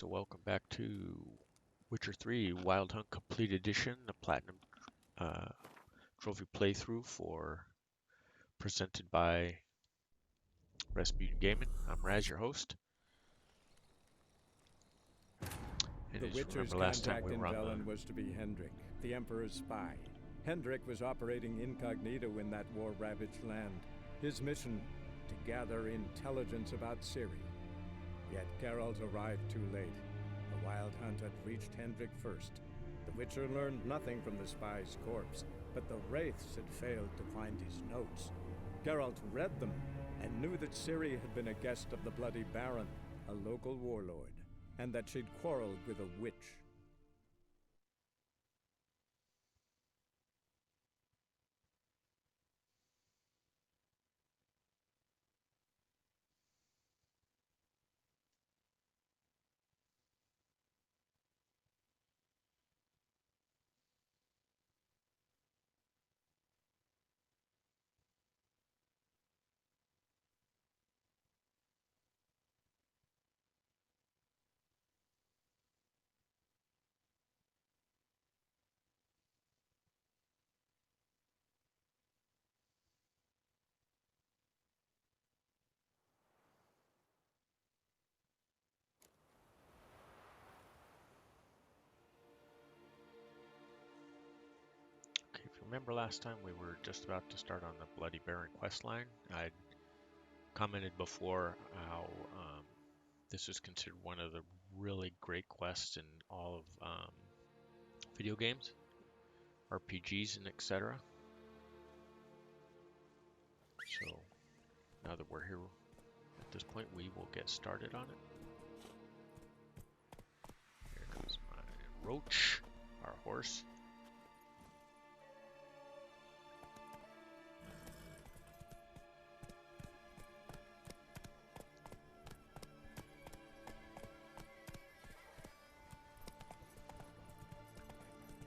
So welcome back to Witcher 3 Wild Hunt Complete Edition, the Platinum Trophy playthrough presented by Rasputin Gaming. I'm Raz, your host. And The as you Witcher's remember last time contact we in were on Velen was to be Hendrik, the Emperor's spy. Hendrik was operating incognito in that war-ravaged land. His mission, to gather intelligence about Ciri. Yet Geralt arrived too late. The Wild Hunt had reached Hendrik first. The Witcher learned nothing from the spy's corpse, but the Wraiths had failed to find his notes. Geralt read them and knew that Ciri had been a guest of the Bloody Baron, a local warlord, and that she'd quarreled with a witch. Okay, if you remember last time we were just about to start on the Bloody Baron questline. I'd commented before how this is considered one of the really great quests in all of video games, RPGs, and etc. So now that we're here at this point, we will get started on it. Here comes my Roach, our horse.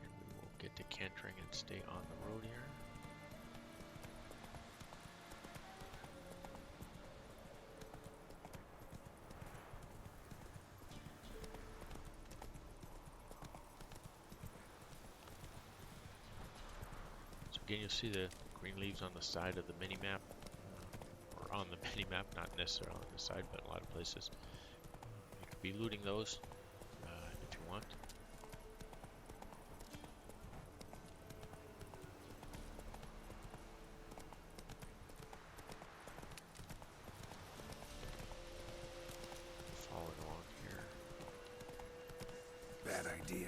And we will get to cantering and stay on the road here. Again, you'll see the green leaves on the side of the mini-map, or on the mini-map, not necessarily on the side, but in a lot of places. You could be looting those if you want. Following along here. Bad idea.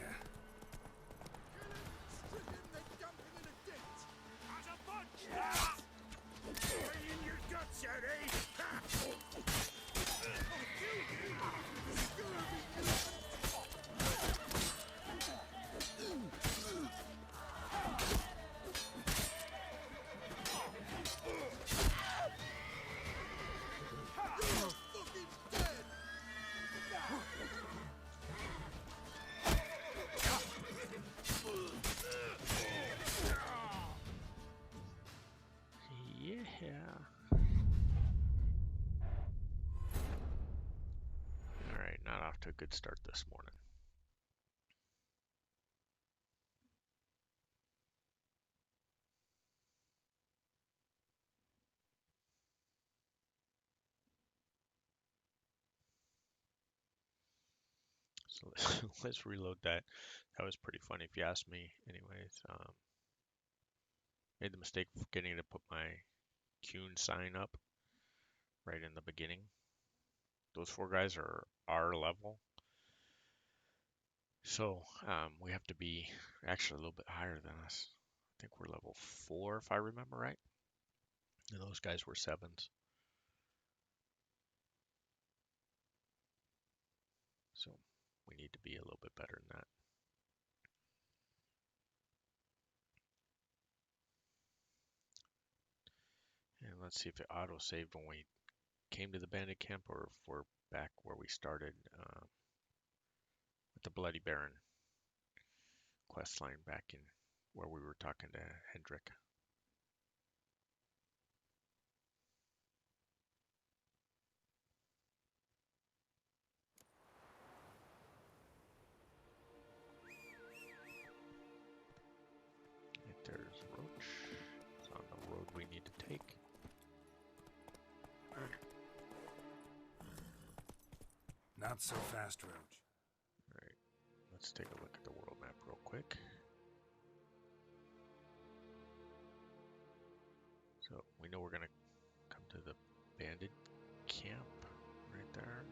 Yeah. Alright, not off to a good start this morning. So let's reload that. That was pretty funny if you ask me. Anyways, made the mistake of forgetting to put my Kuhn sign up right in the beginning. Those four guys are our level. So we have to be actually a little bit higher than us. I think we're level 4 if I remember right. And those guys were 7s. So we need to be a little bit better than that. And let's see if it auto-saved when we came to the bandit camp or if we're back where we started with the Bloody Baron quest line back in where we were talking to Hendrik. Roach is on the road we need to take. Not so fast, Roach. Alright, let's take a look at the world map real quick. So we know we're gonna come to the bandit camp right there.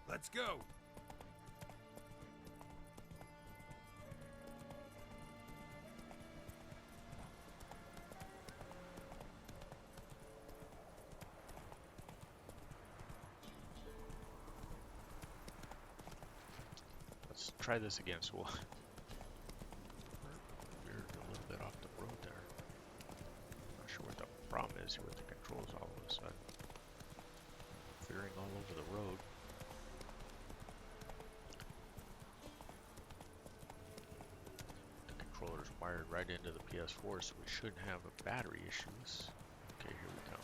Let's go! Let's try this again. So we'll veered a little bit off the road there. Not sure what the problem is here with the controls all of a sudden. Veering all over the road. The controller's wired right into the PS4, so we shouldn't have battery issues. Okay, here we come.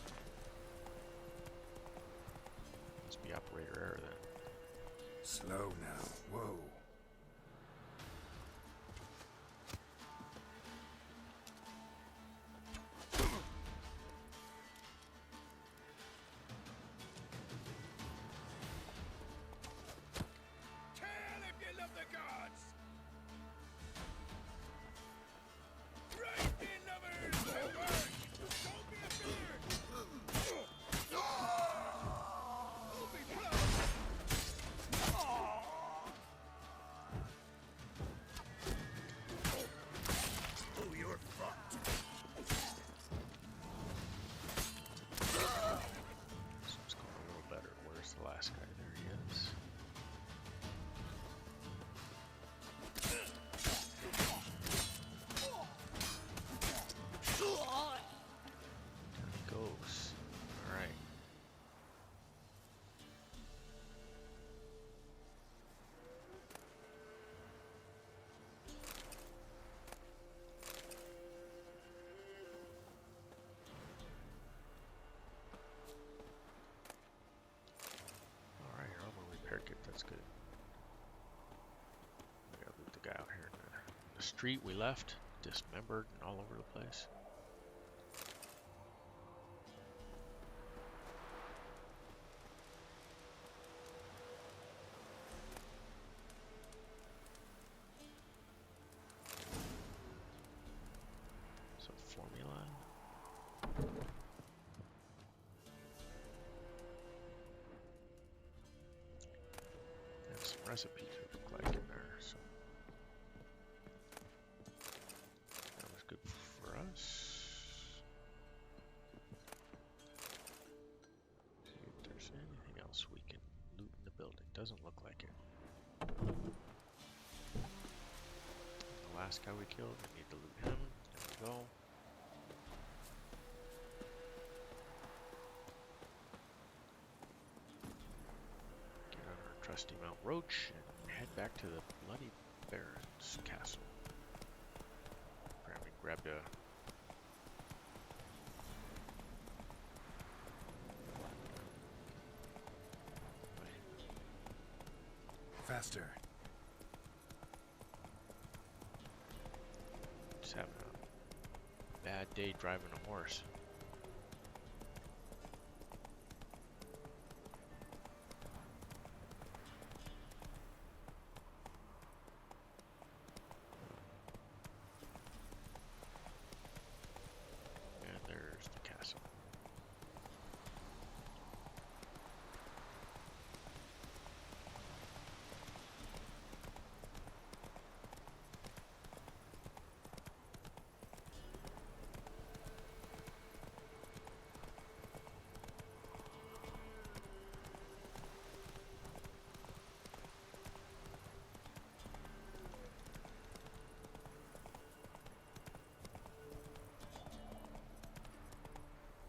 Must be operator error then. Slow now. Whoa. Tell if you love the gods! Right in lovers! To work! Don't be afeard! Don't be proud! Oh, you're fucked! This one's going a little better. Where's the last guy? There he is. There he goes. Alright. Alright, armor repair kit, that's good. We gotta loot the guy out here in the street we left, dismembered and all over the place. So formula. And some recipes would look like in there, so that was good for us. See if there's anything else we can loot in the building. Doesn't look like it. The last guy we killed, we need to loot him. There we go. Get on our trusty Mount Roach and head back to the Bloody Baron's castle. Apparently grabbed a Faster. just having a bad day driving a horse. And there's the castle.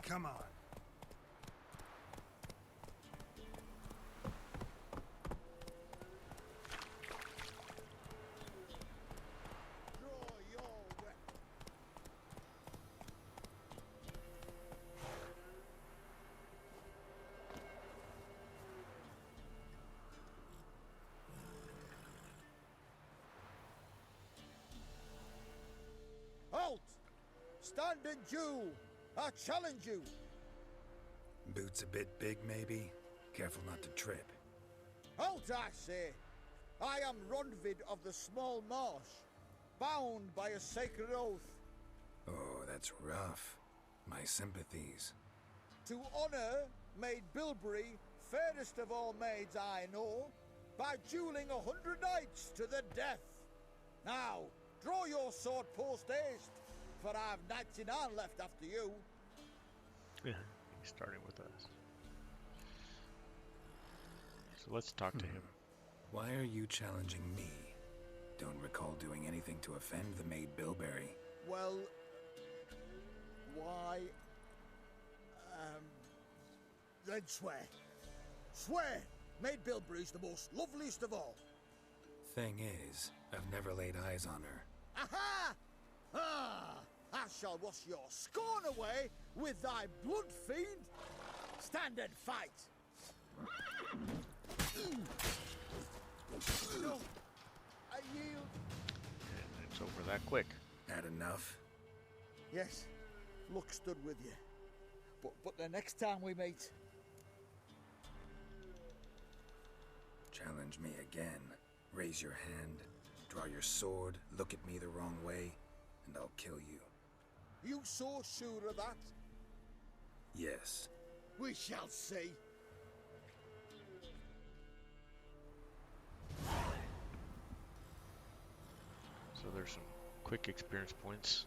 Come on. Draw your stand and duel. I challenge you. Boots a bit big, maybe? Careful not to trip. Out, I say. I am Ronvid of the Small Marsh, bound by a sacred oath. Oh, that's rough. My sympathies. To honor Maid Bilberry, fairest of all maids I know, by dueling 100 knights to the death. Now, draw your sword post haste, for I've 99 left after you. Yeah, he's starting with us. So let's talk to him. Why are you challenging me? Don't recall doing anything to offend the Maid Bilberry. Well, why? Then swear. Swear! Maid Bilberry's the most loveliest of all. Thing is, I've never laid eyes on her. Aha! Ah! I shall wash your scorn away with thy blood, fiend. Stand and fight. No, I yield. And it's over that quick. Had enough? Yes, luck stood with you. But the next time we meet, Challenge me again. Raise your hand, draw your sword, look at me the wrong way, and I'll kill you. you so sure of that? Yes. We shall see. So there's some quick experience points.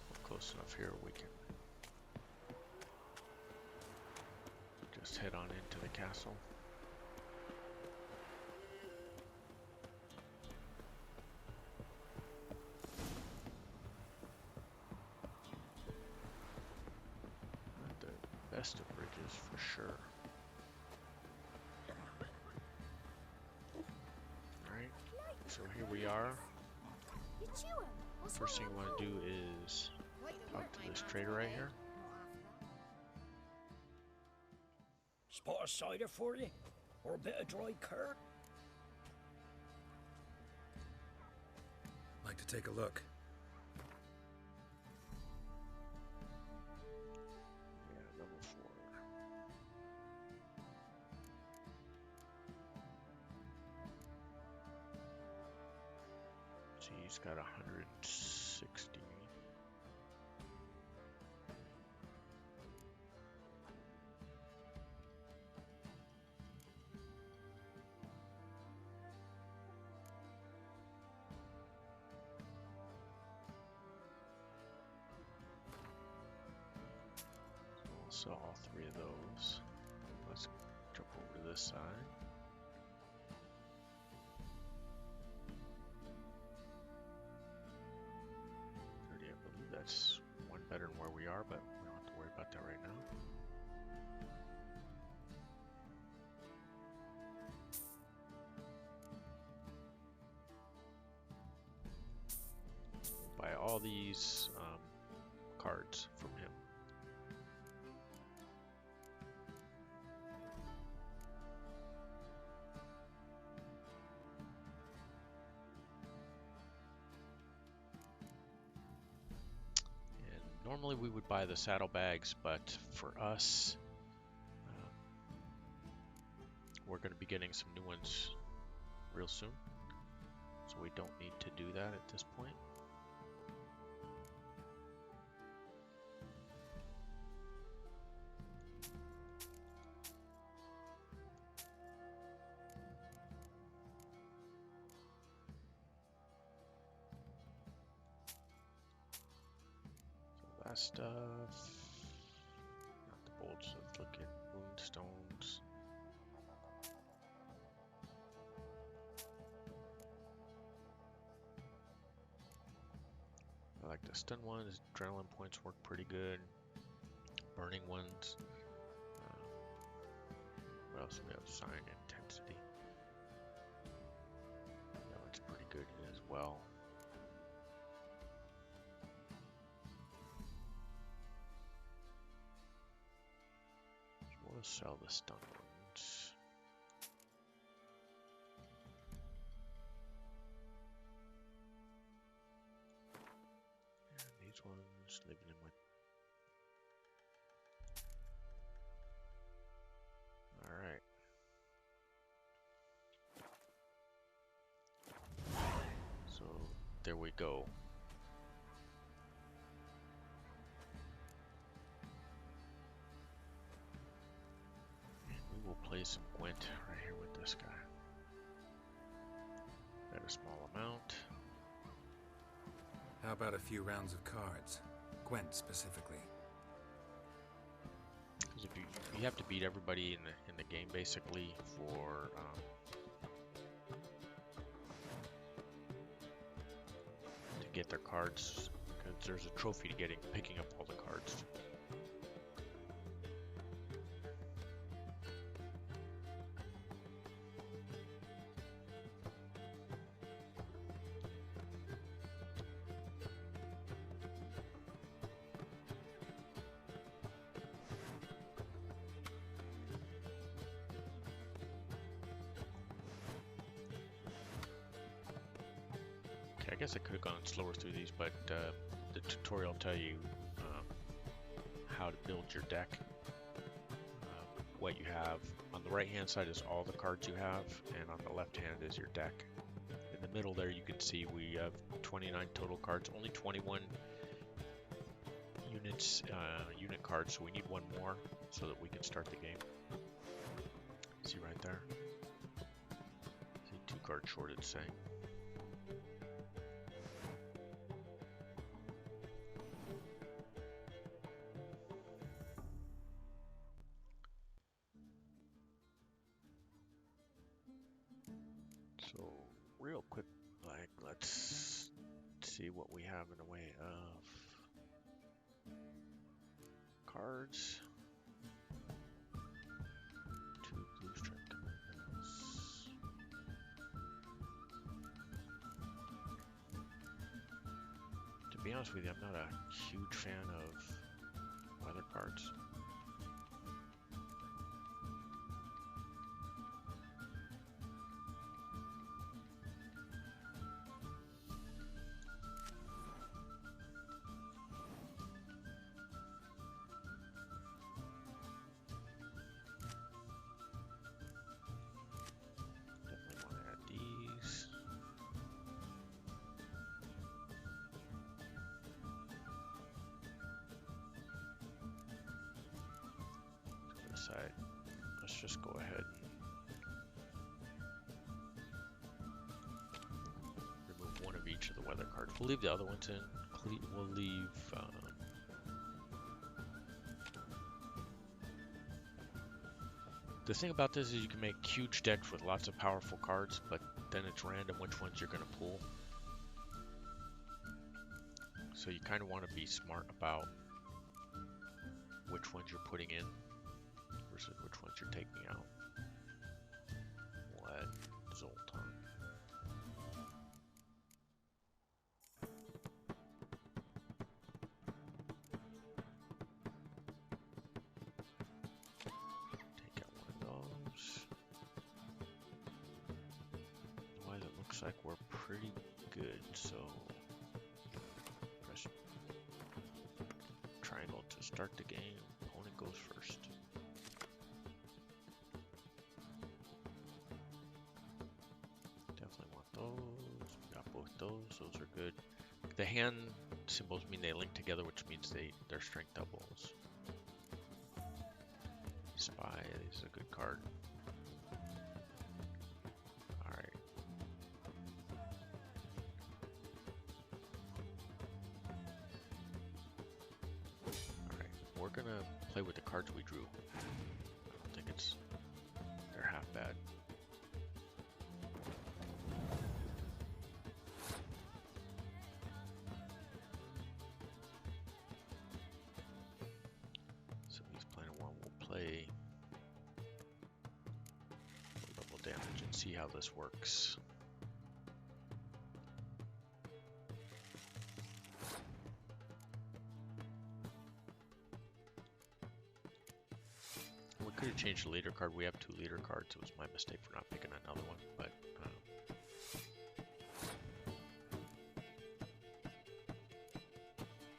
We're close enough here we can just head on into the castle. Not the best of bridges for sure. Alright, so here we are. First thing you want to do is talk to this trader right here. Spot a cider for you? Or a bit of dry cur? Like to take a look. Yeah, level 4. See, he's got 160. So all 3 of those. Let's jump over to this side. I believe that's one better than where we are, but we don't have to worry about that right now. Buy all these cards from him. Normally we would buy the saddlebags, but for us, we're going to be getting some new ones real soon, so we don't need to do that at this point. That stuff, not the bolts, let's look at moonstones. I like the stun ones, adrenaline points work pretty good. Burning ones. What else do we have? Sign intensity. That one's pretty good as well. We'll sell the stun ones. ones, leaving them with. All right. So there we go. We will play some Gwent right here with this guy. At a small amount. How about a few rounds of cards? Gwent specifically. Because if you have to beat everybody in the game basically for to get their cards, because there's a trophy to picking up all the cards. I guess I could have gone slower through these, but the tutorial will tell you how to build your deck, what you have. On the right hand side is all the cards you have, and on the left hand is your deck. In the middle there you can see we have 29 total cards, only 21 unit cards, so we need one more so that we can start the game. See right there? See 2 cards short, it's saying. So real quick, like, let's see what we have in the way of cards. 2 blue stripe commitments. To be honest with you, I'm not a huge fan of weather cards. Side. Let's just go ahead and remove one of each of the weather cards. We'll leave the other ones in. We'll leave the thing about this is you can make huge decks with lots of powerful cards, but then it's random which ones you're going to pull. So you kind of want to be smart about which ones you're putting in versus which ones you're taking out. We'll add Zoltan. Take out one of those. Otherwise it looks like we're pretty good, so press triangle to start the game. Opponent goes first. Those are good. The hand symbols mean they link together, which means they're strength doubles. Spy is a good card. Alright. Alright, we're gonna play with the cards we drew. I don't think they're half bad. Damage and see how this works. We could have changed the leader card. We have 2 leader cards. It was my mistake for not picking another one, but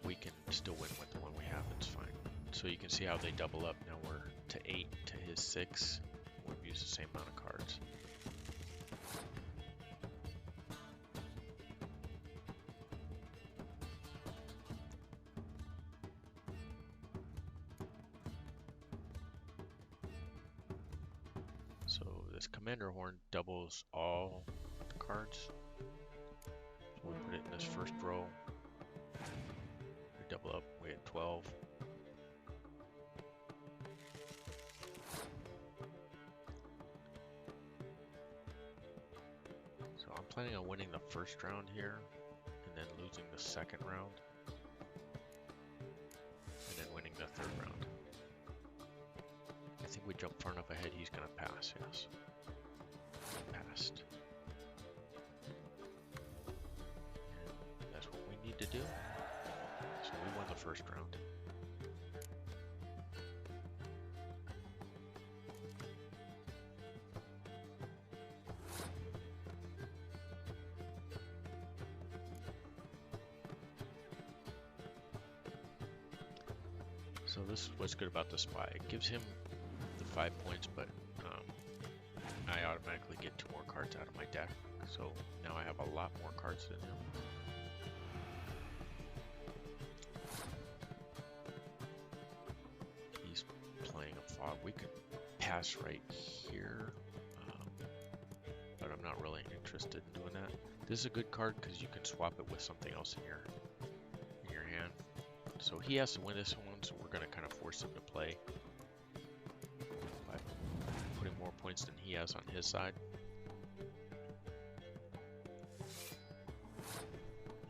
we still win with the one we have. It's fine. So you can see how they double up. Now we're to 8 to his 6. We've used the same amount of cards. So this commander horn doubles all the cards. So we put it in this first row. We double up, we get 12. So I'm planning on winning the first round here, and then losing the second round, and then winning the third round. I think we jump far enough ahead, he's gonna pass, yes. He passed. And that's what we need to do. So we won the first round. So this is what's good about the spy. It gives him the 5 points, but I automatically get 2 more cards out of my deck. So now I have a lot more cards than him. He's playing a fog. We could pass right here, but I'm not really interested in doing that. This is a good card because you can swap it with something else in your hand. So he has to win this one, so we're going to kind of force him to play by putting more points than he has on his side.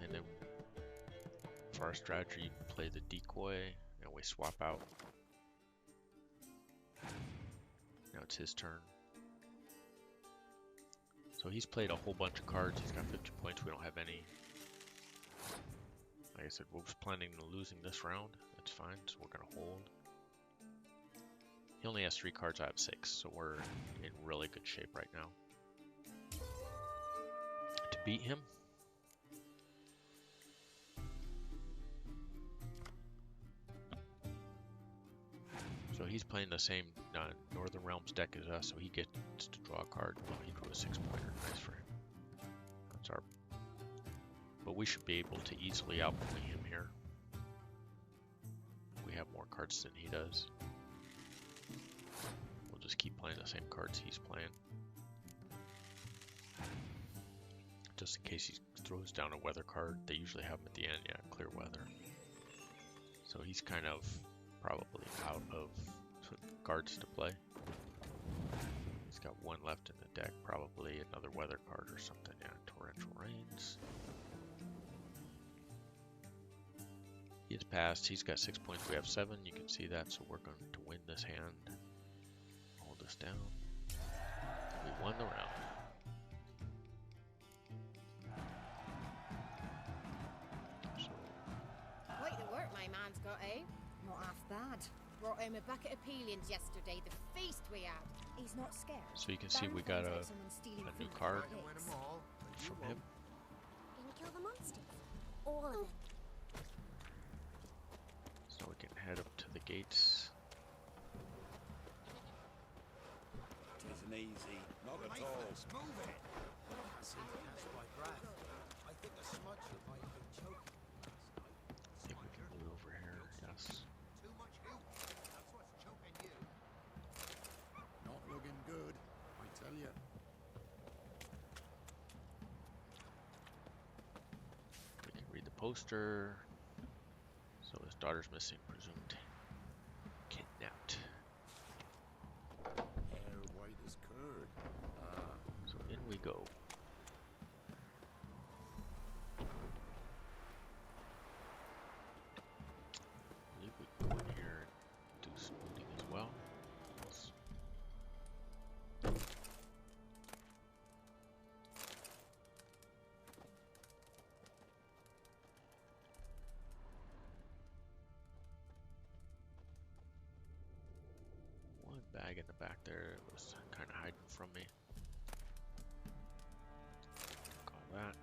And then for our strategy, play the decoy, and we swap out. Now it's his turn. So he's played a whole bunch of cards. He's got 50 points. We don't have any. Like I said, we're planning on losing this round. That's fine, so we're going to hold. He only has 3 cards, I have 6, so we're in really good shape right now. To beat him, so he's playing the same Northern Realms deck as us, so he gets to draw a card. Well, he drew a 6-pointer, nice for him. That's our... But we should be able to easily outplay him here. We have more cards than he does. We'll just keep playing the same cards he's playing. Just in case he throws down a weather card. They usually have them at the end, yeah, clear weather. So he's kind of probably out of cards to play. He's got 1 left in the deck, probably another weather card or something, yeah, torrential rains. He has passed. He's got 6 points. We have 7. You can see that. So we're going to win this hand. Hold this down. We won the round. So, Quite the work my man's got, eh? Not half bad. Brought him a bucket of peelings yesterday. The feast we had. He's not scared. so you can see we got a new card from him. Gonna kill the monsters. All of them. So we can head up to the gates. Isn't easy, not at all. Move it! I seem to catch my breath. I think a smudge might have been choking me last night. See if we can move over here. Yes. Too much heat. That's what's choking you. Not looking good, I tell you. We can read the poster. So his daughter's missing, presumed kidnapped. Hair white as curd. So in we go. I believe we can go in here and do some looting as well. Yes. One bag in the back there. It was kind of hiding from me. Call that.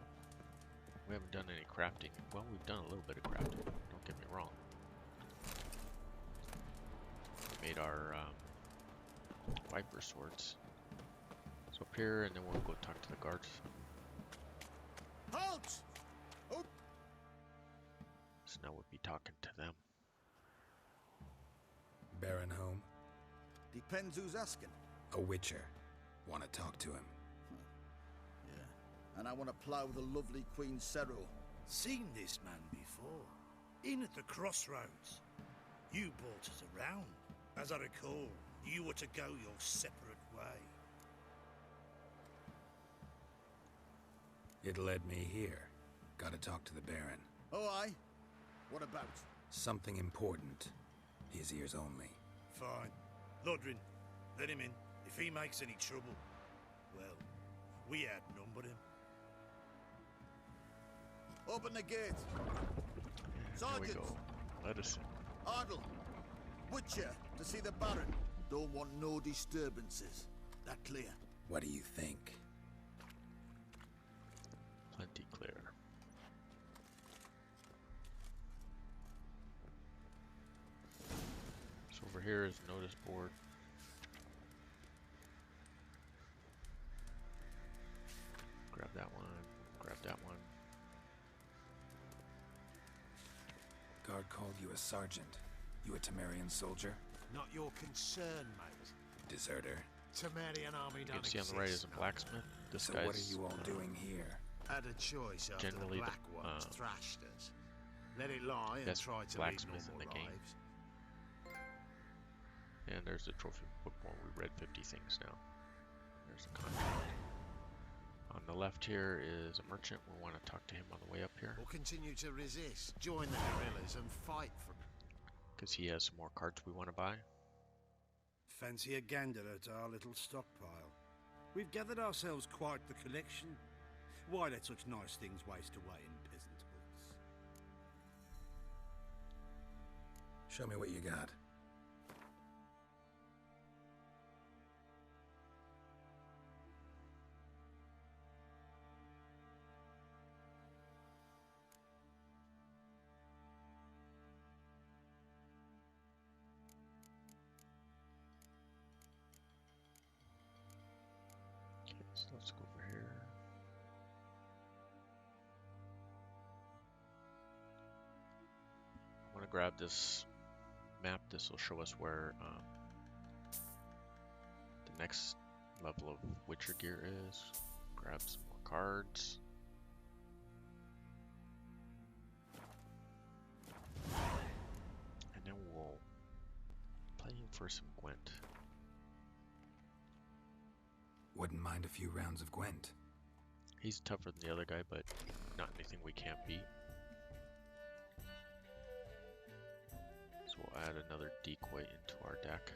We haven't done any crafting. Well, we've done a little bit of crafting. Don't get me wrong. made our viper swords. So up here, and then we'll go talk to the guards. Halt! Oh, So now we'll be talking to them. Baron home? depends who's asking. A witcher. Want to talk to him. Yeah, and I want to plough the lovely Queen Cero. Seen this man before. In at the crossroads. You brought us around. As I recall, you were to go your separate way. It led me here. Gotta talk to the Baron. Oh, aye? What about? Something important. His ears only. Fine. Lodrin, let him in. If he makes any trouble, well, we outnumber him. Open the gate. Here we Sergeant, go. Let us in. Ardle, Witcher, to see the Baron. Don't want no disturbances. That clear? What do you think? Plenty clear. So over here is notice board. Grab that one. Grab that one. Guard called you a sergeant. You a Temerian soldier? Not your concern, mate. Deserter. Temerian army You don't can see on the right is exist a no blacksmith. This So guy's what are you all doing here? more. Had a choice after generally the the, Black Ones thrashed us. Let it lie and best try to lead blacksmith in normal the game. lives. And there's the trophy bookworm. We read 50 things now. There's the contract. On the left here is a merchant. We want to talk to him on the way up here Or continue to resist, join the guerrillas and fight for because he has some more cards we want to buy. Fancy a gander at our little stockpile. We've gathered ourselves quite the collection. Why let such nice things waste away in peasant huts? Show me what you got. Okay, so let's go over here. I want to grab this map. This will show us where the next level of Witcher gear is. Grab some more cards. And then we'll play him for some Gwent. Wouldn't mind a few rounds of Gwent. He's tougher than the other guy, but not anything we can't beat. So we'll add another decoy into our deck.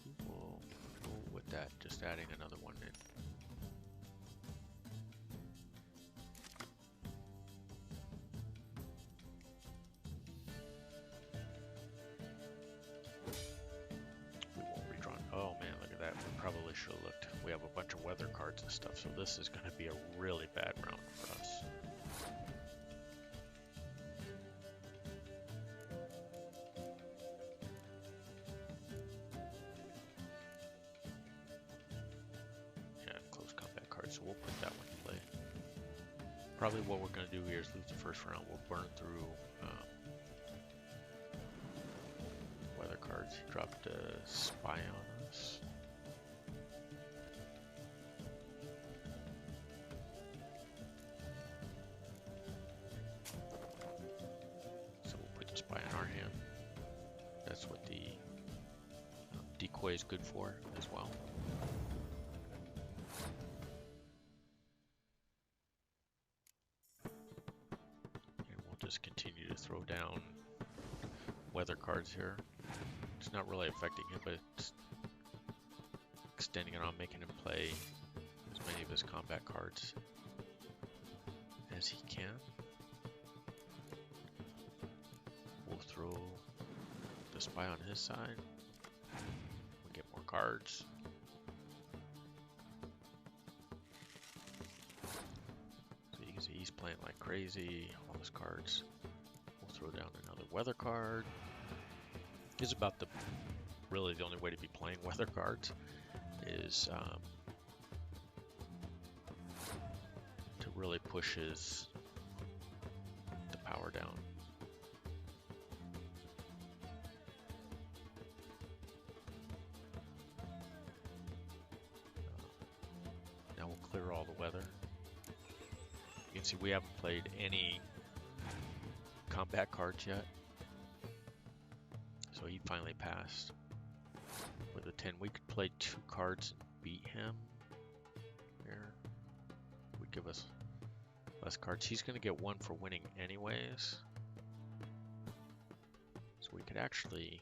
And we will go with that, just adding another one in. We won't redraw. Oh man, look at that. We probably should have looked. We have a bunch of weather cards and stuff, so this is going to be a really bad round for us. Yeah, close combat cards, so we'll put that one in play. Probably what we're going to do here is lose the first round. We'll burn through weather cards. He dropped a spy on us. So we'll put the spy in our hand. That's what the decoy is good for as well. And we'll just continue to throw down weather cards here. It's not really affecting him, but it's extending it on, making him play as many of his combat cards as he can. throw the spy on his side. We get more cards. So you can see he's playing like crazy. All his cards. We'll throw down another weather card. It's about really the only way to be playing weather cards is to really push the power down. Now we'll clear all the weather. You can see we haven't played any combat cards yet. So he finally passed with a 10. We could play 2 cards and beat him. Here would give us less cards. He's going to get 1 for winning anyways. So we could actually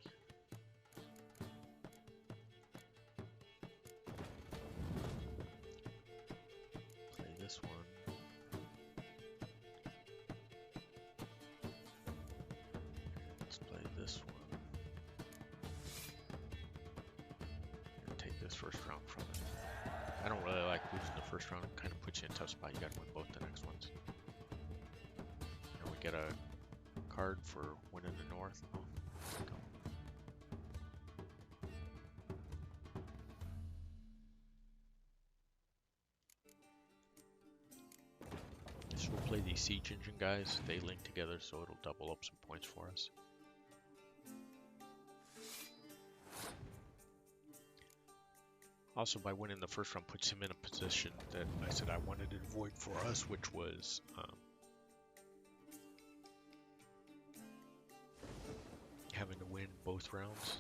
play this one. Let's play this one. First round from it. I don't really like losing the first round. It kind of puts you in a tough spot. You got to win both the next ones. And we get a card for winning the north. Oh, there we go. So we'll play these siege engine guys. They link together, so it'll double up some points for us. Also, by winning the first round, puts him in a position that I said I wanted to avoid for us, which was having to win both rounds.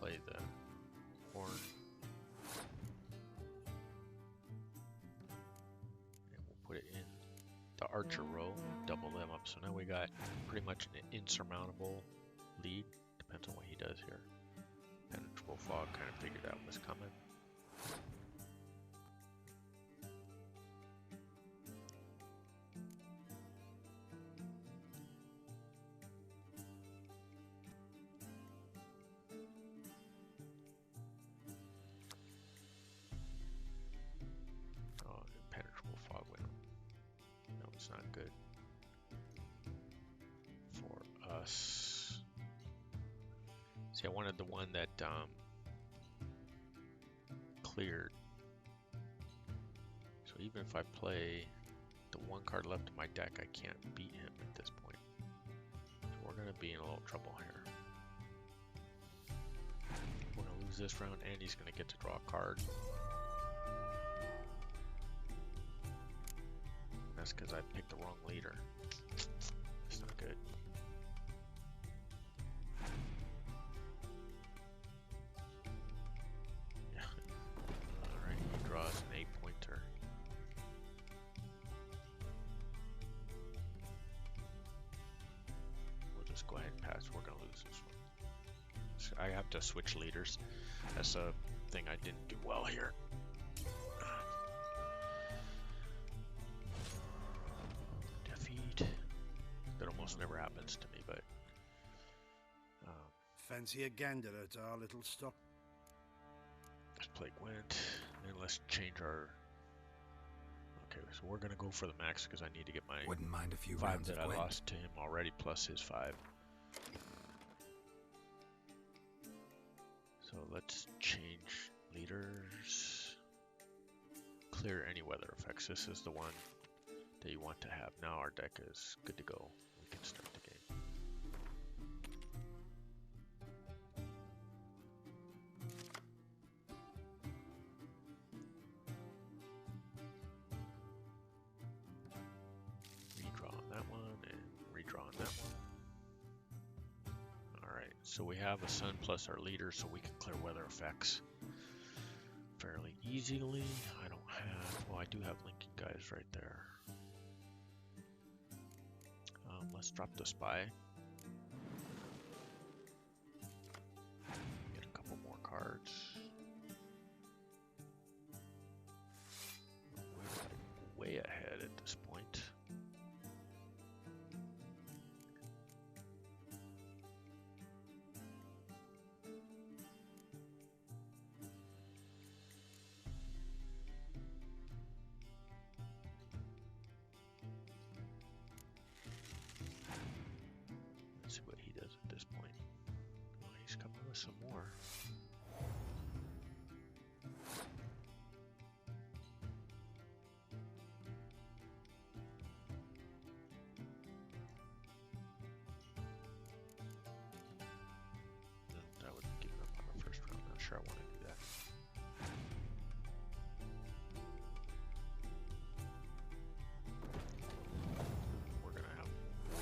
Play the horn. And we'll put it in the archer row, double them up. So now we got pretty much an insurmountable lead. Depends on what he does here. Penetrable fog kind of figured out what's coming. Not good for us. See, I wanted the one that cleared. So even if I play the 1 card left in my deck, I can't beat him at this point. So we're going to be in a little trouble here. We're going to lose this round, and he's going to get to draw a card. That's because I picked the wrong leader. It's not good. Yeah. Alright, he draws an 8-pointer. We'll just go ahead and pass. We're going to lose this one. So I have to switch leaders. That's a thing I didn't do well here. That almost never happens to me, but fancy a gander at our little stock. let's play Gwent, and let's change our. Okay, so we're gonna go for the max because I need to get my Wouldn't mind a few 5 rounds that of I Gwent. lost to him already, plus his 5. So let's change leaders. Clear any weather effects. This is the one that you want to have. Now our deck is good to go. We can start the game. Redraw on that one and redraw on that one. Alright, so we have a sun plus our leader, so we can clear weather effects fairly easily. I don't have, well, I do have linking guys right there. Let's drop the spy. Get a couple more cards. We're way ahead at this point. Let's see what he does at this point. Oh, he's coming with some more. No, that would give up on the first round. Not sure I want to do that. We're gonna have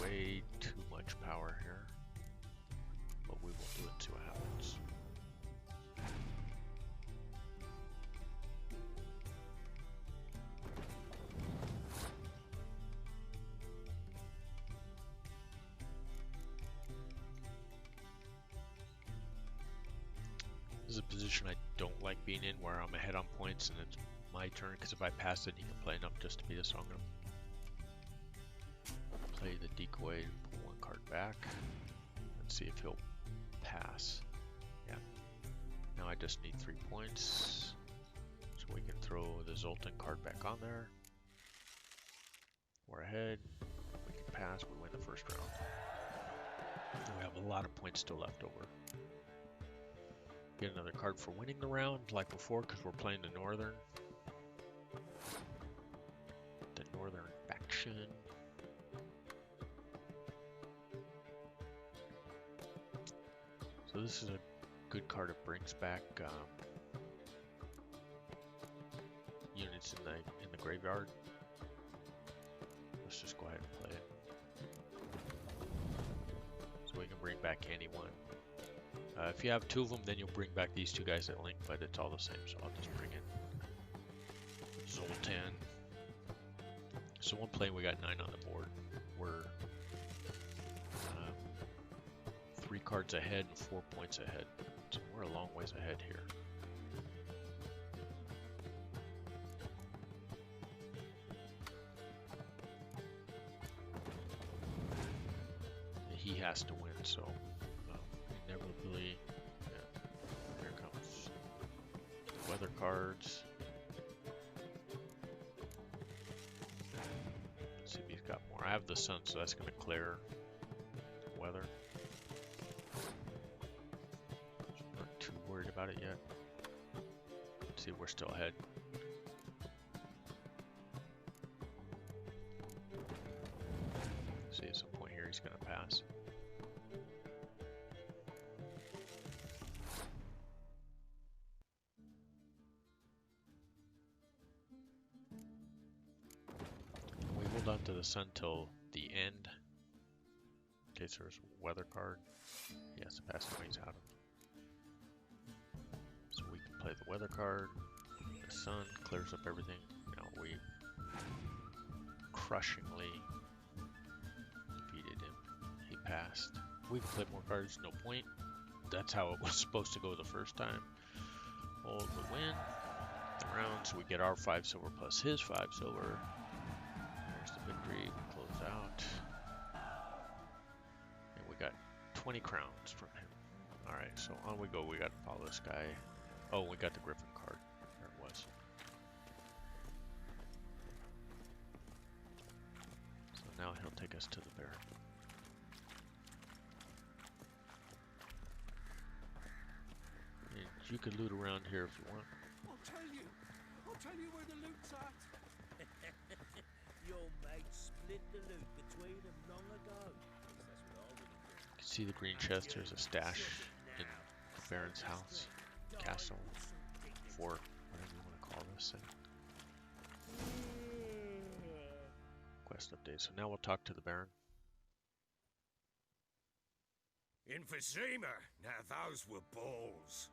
way too much power here, but we will do it and see what happens. This is a position I don't like being in, where I'm ahead on points and it's my turn, because if I pass it, he can play enough just to beat us. So I'm gonna play the decoy and pull one card back. Let's see if he'll pass. Yeah. Now I just need 3 points, so we can throw the Zoltan card back on there. We're ahead. We can pass. We win the first round. We have a lot of points still left over. Get another card for winning the round, like before, because we're playing the Northern. The Northern faction. So this is a good card. It brings back units in the graveyard. Let's just go ahead and play it. So we can bring back anyone. If you have 2 of them, then you'll bring back these 2 guys that link, but it's all the same, so I'll just bring in Zoltan. So one play, we got 9 on the board. We're 3 cards ahead and 4 points ahead. So we're a long ways ahead here. He has to win, so inevitably, yeah, here comes the weather cards. Let's see if he's got more. I have the sun, so that's going to clear the weather. Not too worried about it yet. Let's see, we're still ahead. See, at some point here, he's going to pass. To the sun till the end. In case there's a weather card, he has to pass the ways out of. So we can play the weather card. The sun clears up everything. Now we crushingly defeated him. He passed. We can play more cards, no point. That's how it was supposed to go the first time. Hold the win. The round, so we get our 5 silver plus his 5 silver. Victory, we close out. And we got 20 crowns from him. Alright, so on we go. We got to follow this guy. Oh, we got the Griffin card. There it was. So now he'll take us to the bear. And you could loot around here if you want. I'll tell you where the loot's at. Your mates split the loot between them long ago. You can see the green chest. There's a stash in the Baron's house, castle, fort, whatever you want to call this thing. Quest update. So now we'll talk to the Baron. Emphysema. Now those were balls.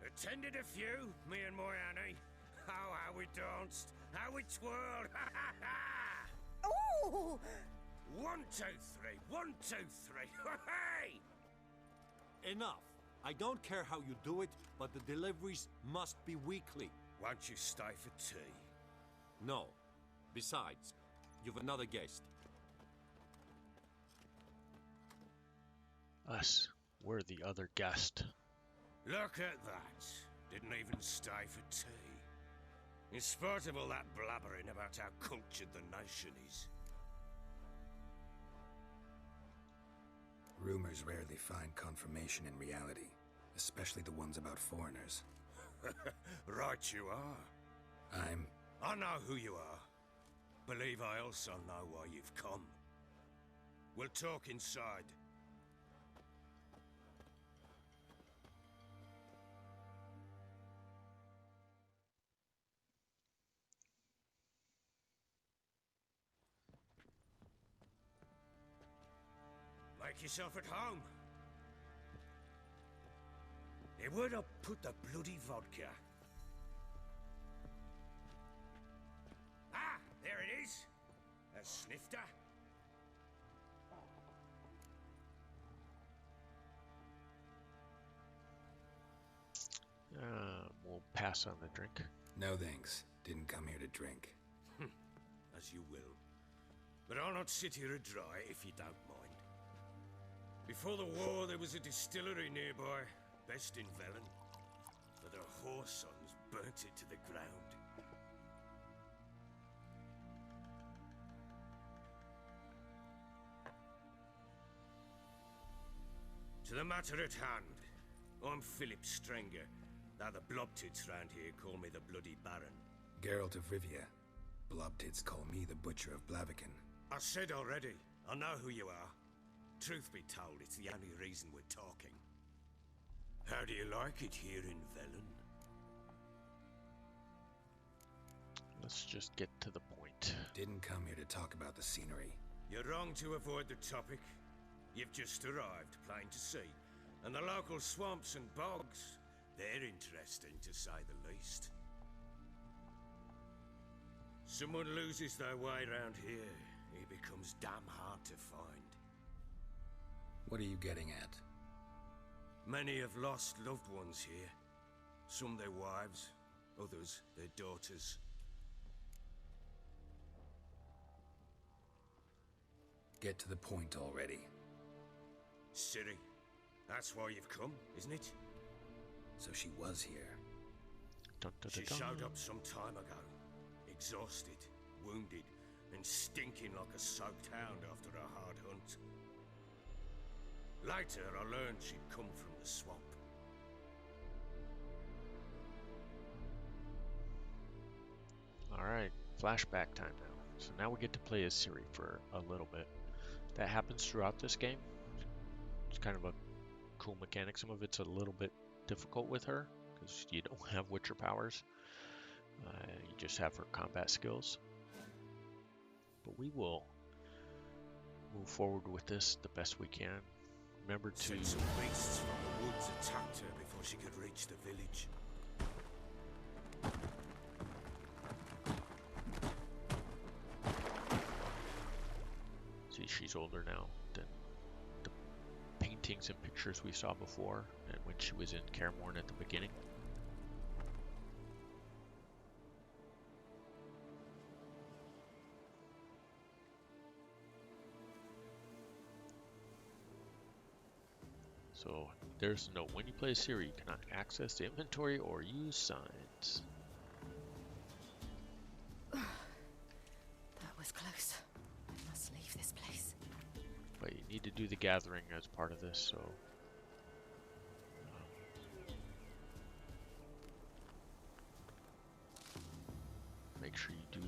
Attended a few, me and my Annie. Oh, how we danced, how we twirled, ha ha ha! Ooh! 1, 2, 3, 1, 2, 3. Hey! Enough. I don't care how you do it, but the deliveries must be weekly. Won't you stay for tea? No. Besides, you've another guest. Us. We're the other guest. Look at that. Didn't even stay for tea. In spite of all that blabbering about how cultured the nation is. Rumors rarely find confirmation in reality, especially the ones about foreigners. Right you are. I know who you are. Believe I also know why you've come. We'll talk inside. Make yourself at home. Where'd I put the bloody vodka? Ah, there it is. A snifter. We'll pass on the drink. No thanks. Didn't come here to drink. As you will. But I'll not sit here dry if you don't mind. Before the war, there was a distillery nearby, best in Velen. But their whore sons burnt it to the ground. To the matter at hand, I'm Philip Strenger, though the blobtits round here call me the Bloody Baron. Geralt of Rivia. Blobtits call me the Butcher of Blaviken. I said already, I know who you are. Truth be told, it's the only reason we're talking. How do you like it here in Velen? Let's just get to the point. Didn't come here to talk about the scenery. You're wrong to avoid the topic. You've just arrived, plain to see. And the local swamps and bogs, they're interesting to say the least. Someone loses their way round here, he becomes damn hard to find. What are you getting at? Many have lost loved ones here. Some their wives, others their daughters. Get to the point already. Ciri, that's why you've come, isn't it? So she was here. Dun, dun, She dun, dun. showed up some time ago. Exhausted, wounded, and stinking like a soaked hound after a hard hunt. Later, I learned she'd come from the swamp. Alright, flashback time now. So now we get to play as Ciri for a little bit. That happens throughout this game. It's kind of a cool mechanic. Some of it's a little bit difficult with her, because you don't have Witcher powers. You just have her combat skills. But we will move forward with this the best we can. Remember to... Said some beasts from the woods attacked her before she could reach the village. See, she's older now than the paintings and pictures we saw before, and when she was in Karamorn at the beginning. So there's a note. When you play Ciri, you cannot access the inventory or use signs. That was close. I must leave this place. But you need to do the gathering as part of this, so... make sure you do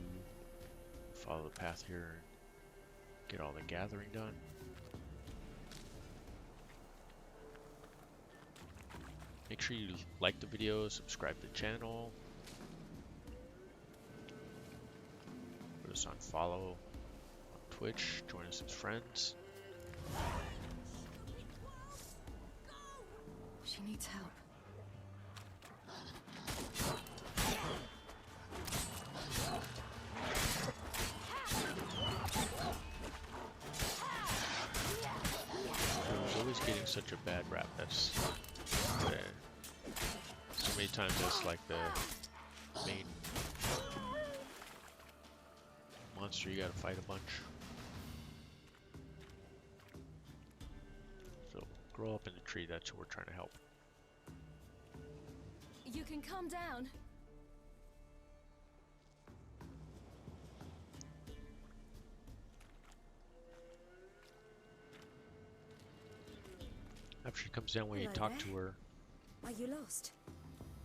follow the path here and get all the gathering done. Make sure you like the video, subscribe to the channel, put us on follow on Twitch, join us as friends. She needs help. getting such a bad rap. That's so many times that's like the main monster you gotta fight a bunch. So grow up in the tree, that's who we're trying to help. You can calm down. After she comes down, when you Hello talk there. to her, Are you lost?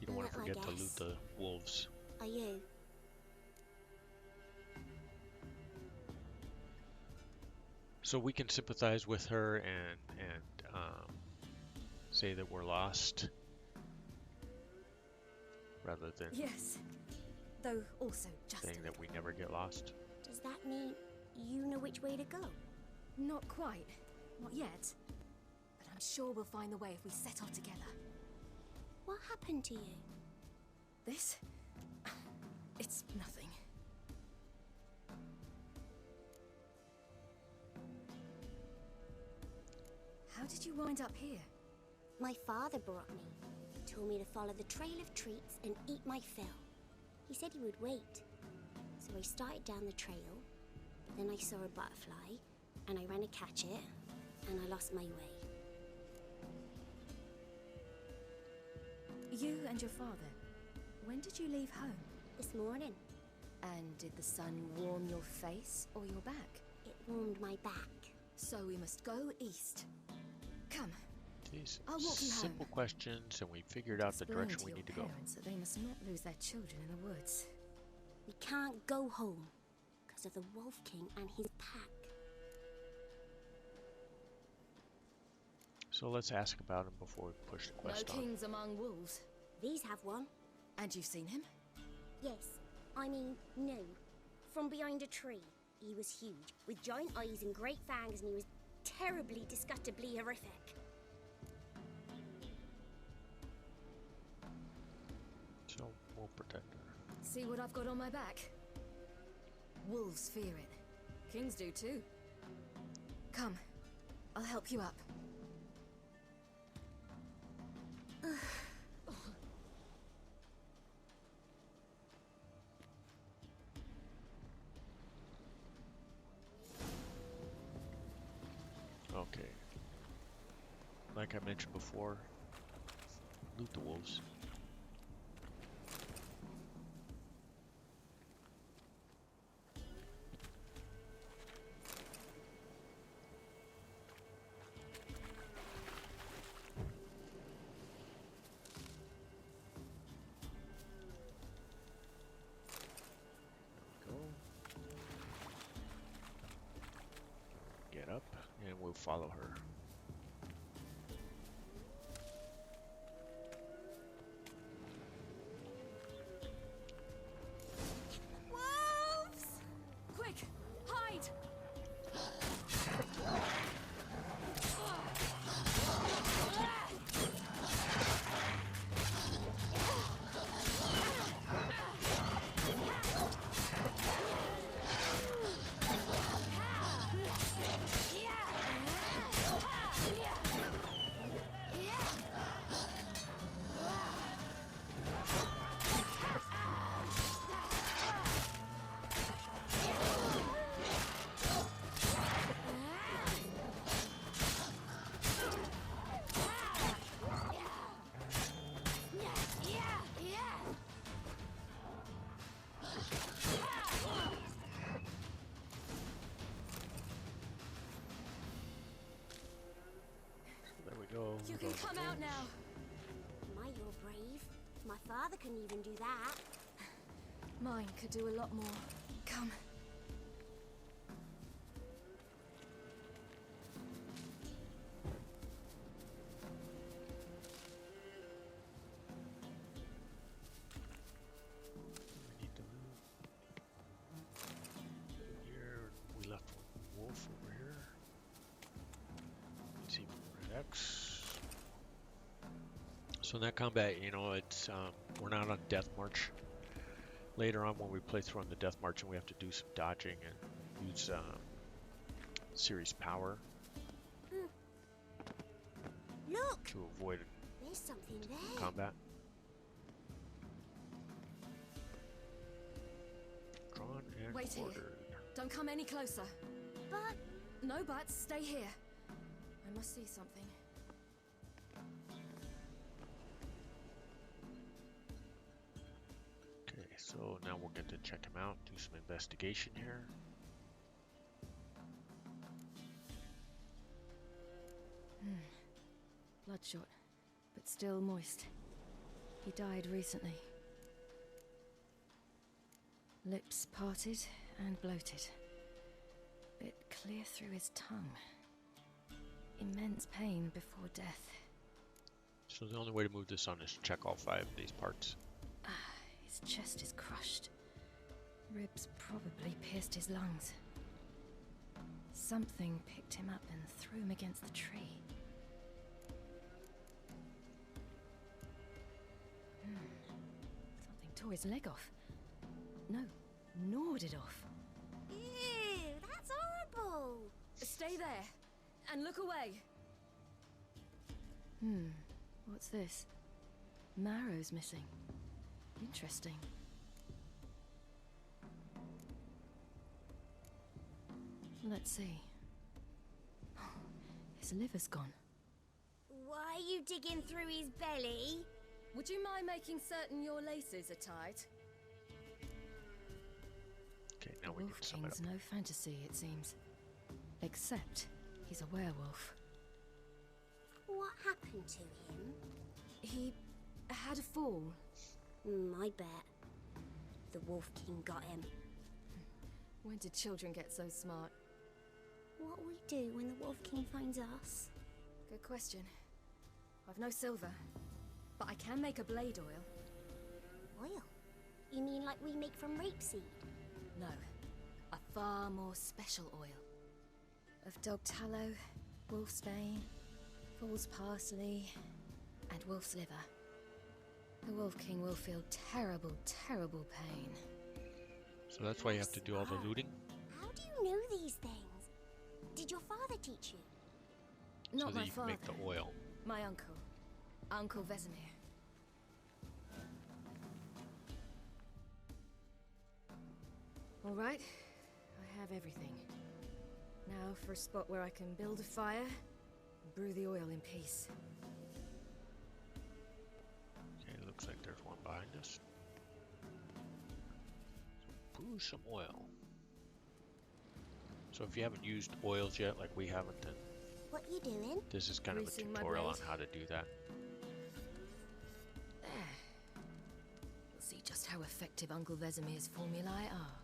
you don't want to Little, I forget to loot guess. the wolves. Are you? So we can sympathize with her and say that we're lost, rather than Yes. Though also just saying a that we never get lost. Does that mean you know which way to go? Not quite. Not yet. But I'm sure we'll find the way if we set off together. What happened to you? This? It's nothing. How did you wind up here? My father brought me. Told me to follow the trail of treats and eat my fill. He said he would wait. So I started down the trail, but then I saw a butterfly, and I ran to catch it, and I lost my way. You and your father, when did you leave home? This morning, And did the sun warm your face or your back? it warmed my back. So we must go east. Come, These I'll walk you home. simple questions, and we figured out the explain direction to we your need to go. parents that they must not lose their children in the woods. We can't go home because of the Wolf King and his pack. So let's ask about him before we push the No quest on. kings among wolves. These have one. And you've seen him? Yes, I mean, no. From behind a tree. He was huge, with giant eyes and great fangs, and he was terribly, disgustingly horrific. So we'll protect her. See what I've got on my back? Wolves fear it. Kings do too. Come, I'll help you up. Okay. Like I mentioned before, loot the wolves. There we go. Get up, and we'll follow her. Wolves! Quick, hide! There we go. You can come out now. My, you're brave. My father couldn't even do that. Mine could do a lot more. Come. We need to move. Here, we left one wolf over here. Let's see if we're at X. So in that combat, you know, it's we're not on death march. Later on, when we play through on the death march, and we have to do some dodging and use series power. Look! to avoid There's something there. combat. Drawn and Wait here. quartered. Don't come any closer. But No buts, stay here. I must see something. Okay, so now we'll get to check him out, do some investigation here. Bloodshot, but still moist. He died recently. Lips parted and bloated. Bit clear through his tongue. Immense pain before death. So the only way to move this on is to check all 5 of these parts. His chest is crushed. Ribs probably pierced his lungs. Something picked him up and threw him against the tree. Something tore his leg off. No, gnawed it off. ew, that's horrible. Stay there, and look away. What's this? Marrow's missing. Interesting. Let's see. His liver's gone. Why are you digging through his belly? Would you mind making certain your laces are tight? Okay, now we need Wolf to sum it up. King's no fantasy, it seems. Except he's a werewolf. What happened to him? He had a fall. I bet. The Wolf King got him. When did children get so smart? What'll we do when the Wolf King finds us? Good question. I've no silver, but I can make a blade oil. Oil? You mean like we make from rapeseed? No, a far more special oil. Of dog tallow, wolf's bane, fool's parsley, and wolf's liver. The Wolf King will feel terrible, terrible pain. So that's why you have to do all the looting? How do you know these things? Did your father teach you? So Not that my you can father. make the oil. My uncle. Uncle Vesemir. All right, I have everything. Now for a spot where I can build a fire and brew the oil in peace. Okay, looks like there's one behind us. So brew some oil. So if you haven't used oils yet, like we haven't, then What you doing? this is kind of a Greasing my tutorial on blade. how to do that. There. We'll see just how effective Uncle Vesemir's formulae are.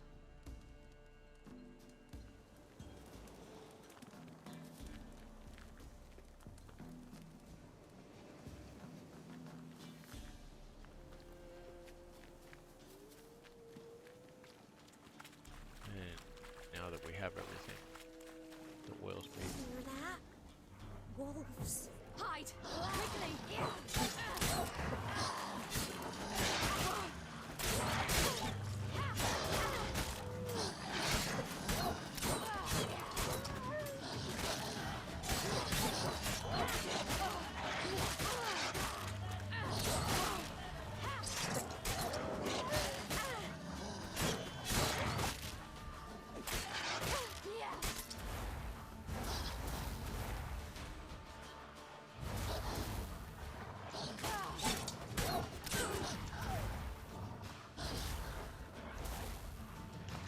And now that we have everything, the oil's made. Hear that? Wolves. Hide! Quickly!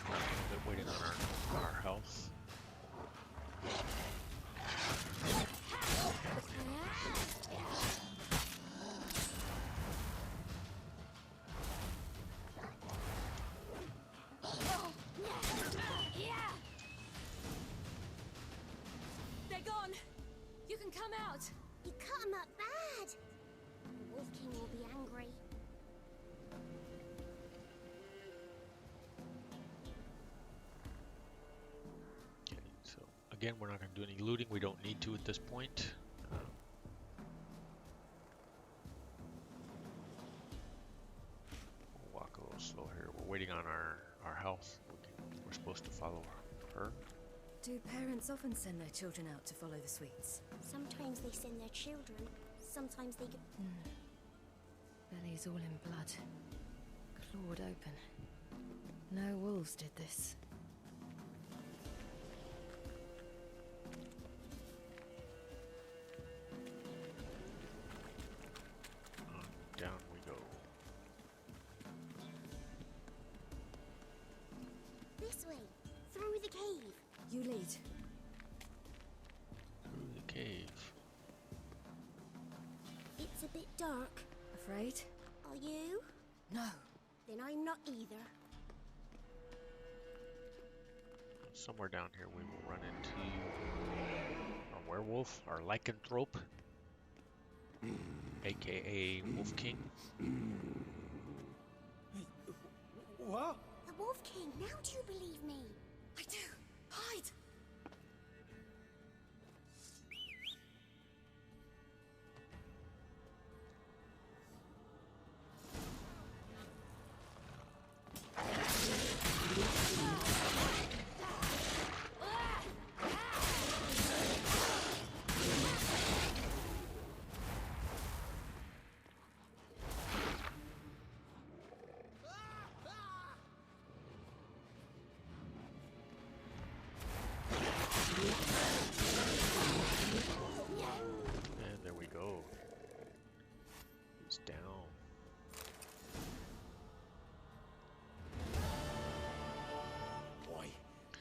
A bit waiting on our health. They're gone! You can come out! You cut him up bad. The Wolf King will be angry. Okay, so again, we're not going to do any looting. We don't need to at this point. We'll walk a little slow here. We're waiting on our health. We're supposed to follow her. Do parents often send their children out to follow the sweets? Sometimes they send their children, sometimes they go. Bellies all in blood. Clawed open. No wolves did this. Down we go. This way, through the cave. You lead. Through the cave. It's a bit dark. Afraid? Are you? No. Then I'm not either. Somewhere down here we will run into our werewolf, our lycanthrope, aka Wolf King. What? The Wolf King, now do you believe me? I do. Hide! And there we go. He's down. Boy,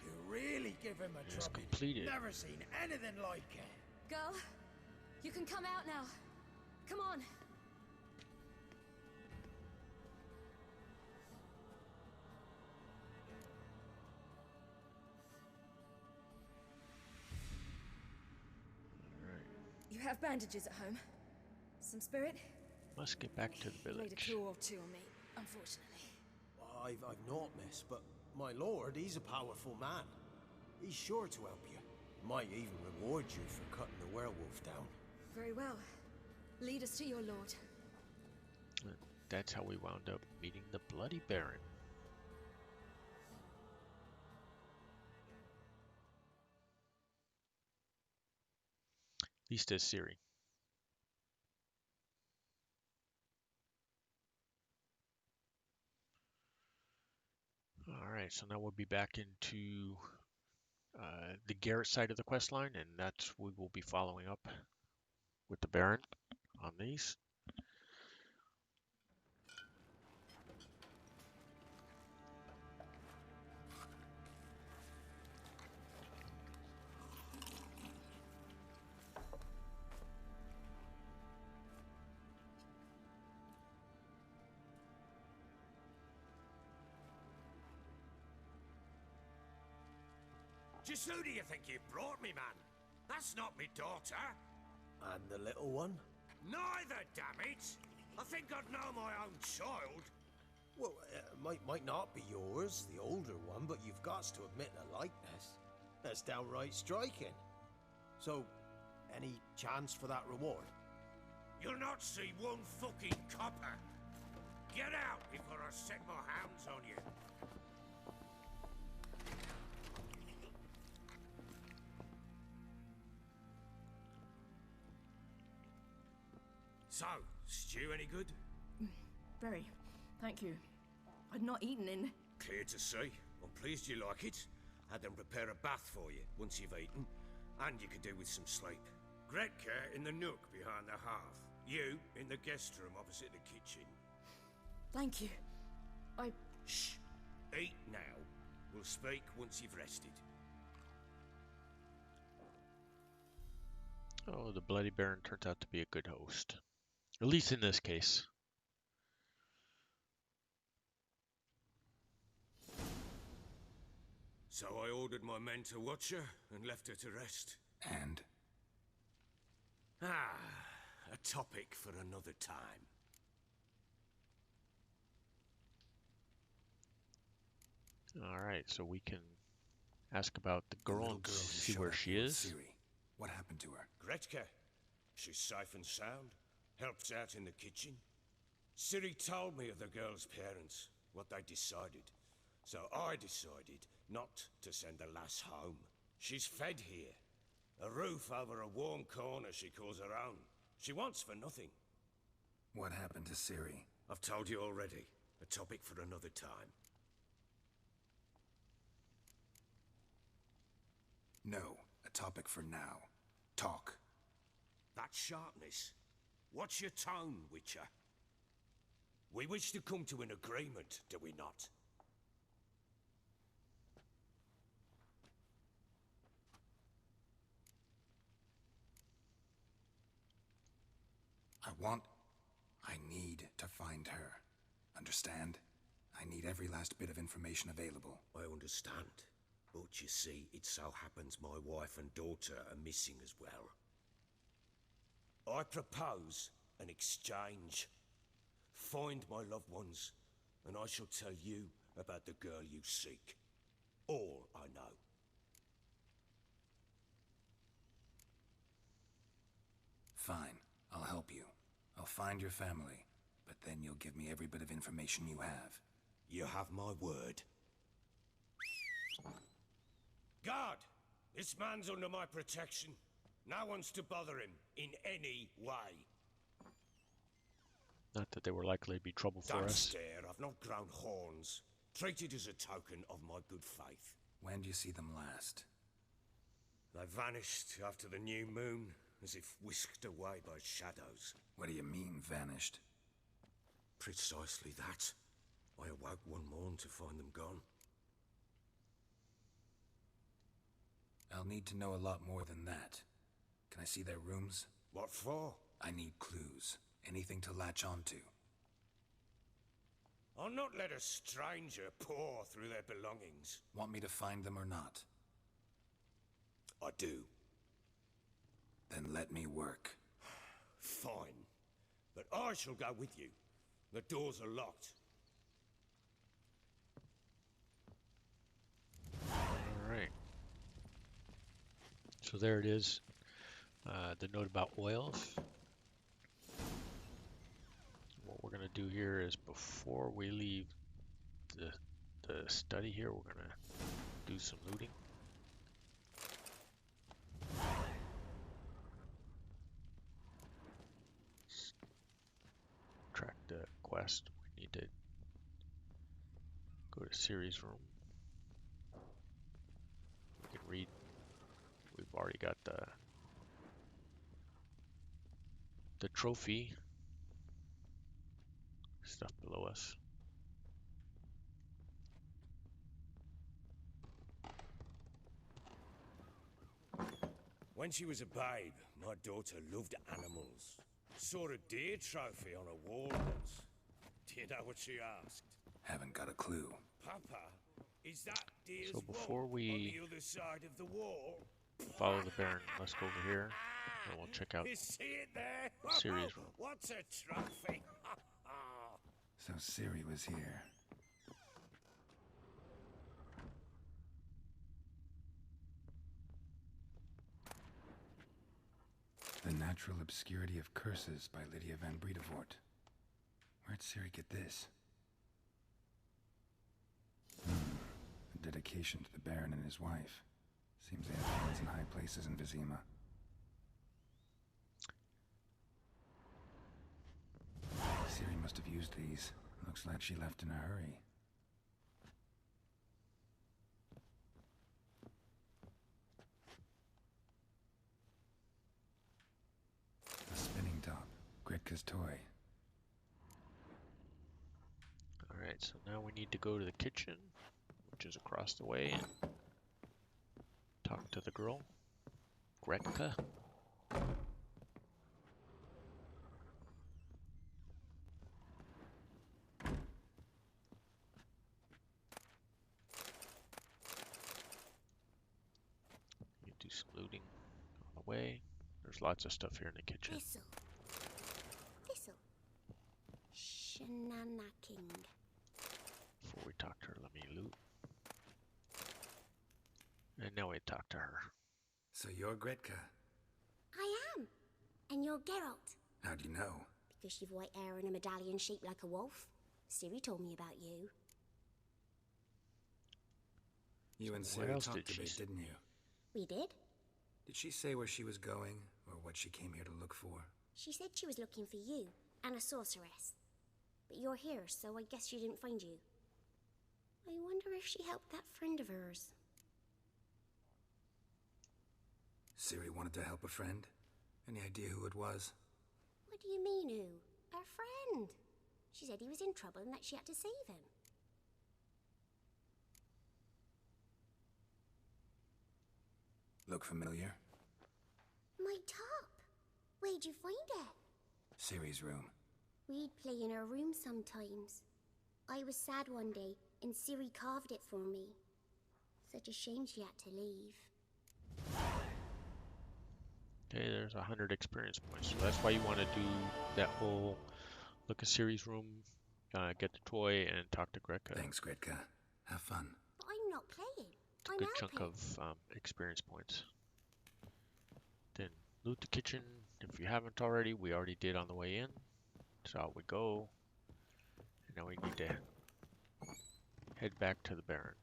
you really give him a It's drubbing. completed. Never seen anything like it. Girl, you can come out now. Come on. You have bandages at home? Some spirit? Must get back to the Laid a village. claw or two on me, unfortunately. I've not, miss, but my lord, he's a powerful man. He's sure to help you. Might even reward you for cutting the werewolf down. Very well. Lead us to your lord. That's how we wound up meeting the Bloody Baron. At least as Ciri. Alright, so now we'll be back into the Garrett side of the quest line, and that's we will be following up with the Baron on these. Just who do you think you brought me, man? That's not me daughter. And the little one? Neither, damn it! I think I'd know my own child. Well, might not be yours, the older one, but you've got to admit a likeness. That's downright striking. So, any chance for that reward? You'll not see one fucking copper. Get out before I set my hounds on you. So, stew any good? Very. Thank you. I'd not eaten in... Clear to see. I'm pleased you like it. Had them prepare a bath for you once you've eaten, and you could do with some sleep. Gretka in the nook behind the hearth. You in the guest room opposite the kitchen. Thank you. Shh. Eat now. We'll speak once you've rested. Oh, the Bloody Baron turns out to be a good host. At least in this case. So I ordered my men to watch her and left her to rest. And? Ah, a topic for another time. Alright, so we can ask about the girl little and girl who see showed where up she here with is. Ciri. What happened to her? Gretka. She's safe and sound. Helps out in the kitchen. Ciri told me of the girl's parents, what they decided. So I decided not to send the lass home. She's fed here. A roof over a warm corner she calls her own. She wants for nothing. What happened to Ciri? I've told you already. A topic for another time. No, a topic for now. Talk. That sharpness. What's your tone, Witcher? We wish to come to an agreement, do we not? I need to find her. Understand? I need every last bit of information available. I understand. But you see, it so happens my wife and daughter are missing as well. I propose an exchange. Find my loved ones, and I shall tell you about the girl you seek. All I know. Fine, I'll help you. I'll find your family, but then you'll give me every bit of information you have. You have my word. Guard! This man's under my protection. No one's to bother him in any way. Not that they were likely to be trouble for Don't us. stare, I've not grown horns. Treat it as a token of my good faith. When do you see them last? They vanished after the new moon, as if whisked away by shadows. What do you mean, vanished? Precisely that. I awoke one morn to find them gone. I'll need to know a lot more than that. Can I see their rooms? What for? I need clues. Anything to latch onto. I'll not let a stranger pore through their belongings. Want me to find them or not? I do. Then let me work. Fine. But I shall go with you. The doors are locked. Alright. So there it is. The note about oils. What we're going to do here is before we leave the study here, we're going to do some looting. Track the quest. We need to go to Ciri's room. We can read. We've already got the trophy stuff below us. When she was a babe, my daughter loved animals. Saw a deer trophy on a wall once. Do you know what she asked? Haven't got a clue. Papa, is that deer's So before wall we on the other side of the wall? follow the Baron, let's go over here and we'll check out You see it there? Ciri's room. What's a trophy? So Ciri was here. The Natural Obscurity of Curses by Lydia van Bredevoort. Where'd Ciri get this? A dedication to the Baron and his wife. Seems they have hands in high places in Vizima. Ciri must have used these. Looks like she left in a hurry. A spinning top. Gretka's toy. Alright, so now we need to go to the kitchen, which is across the way, and talk to the girl, Gretka. You do some looting on the way. There's lots of stuff here in the kitchen. Thistle. Thistle. Shenanacking. Before we talk to her, let me loot. And now we talk to her. So you're Gretka. I am. And you're Geralt. How do you know? Because you've white hair and a medallion shaped like a wolf. Ciri told me about you. You and So what Ciri else talked did a she bit, say? didn't you? We did. Did she say where she was going, or what she came here to look for? She said she was looking for you and a sorceress. But you're here, so I guess she didn't find you. I wonder if she helped that friend of hers. Ciri wanted to help a friend? Any idea who it was? What do you mean, who? Our friend. She said he was in trouble and that she had to save him. Look familiar? My top. Where'd you find it? Ciri's room. We'd play in her room sometimes. I was sad one day, and Ciri carved it for me. Such a shame she had to leave. Okay, there's 100 experience points. So that's why you want to do that whole look at Ciri's room, get the toy, and talk to Gretka. Thanks, Gretka. Have fun. But I'm not playing. It's a good chunk of experience points. Then loot the kitchen. If you haven't already, we already did on the way in. So out we go. And now we need to head back to the Baron.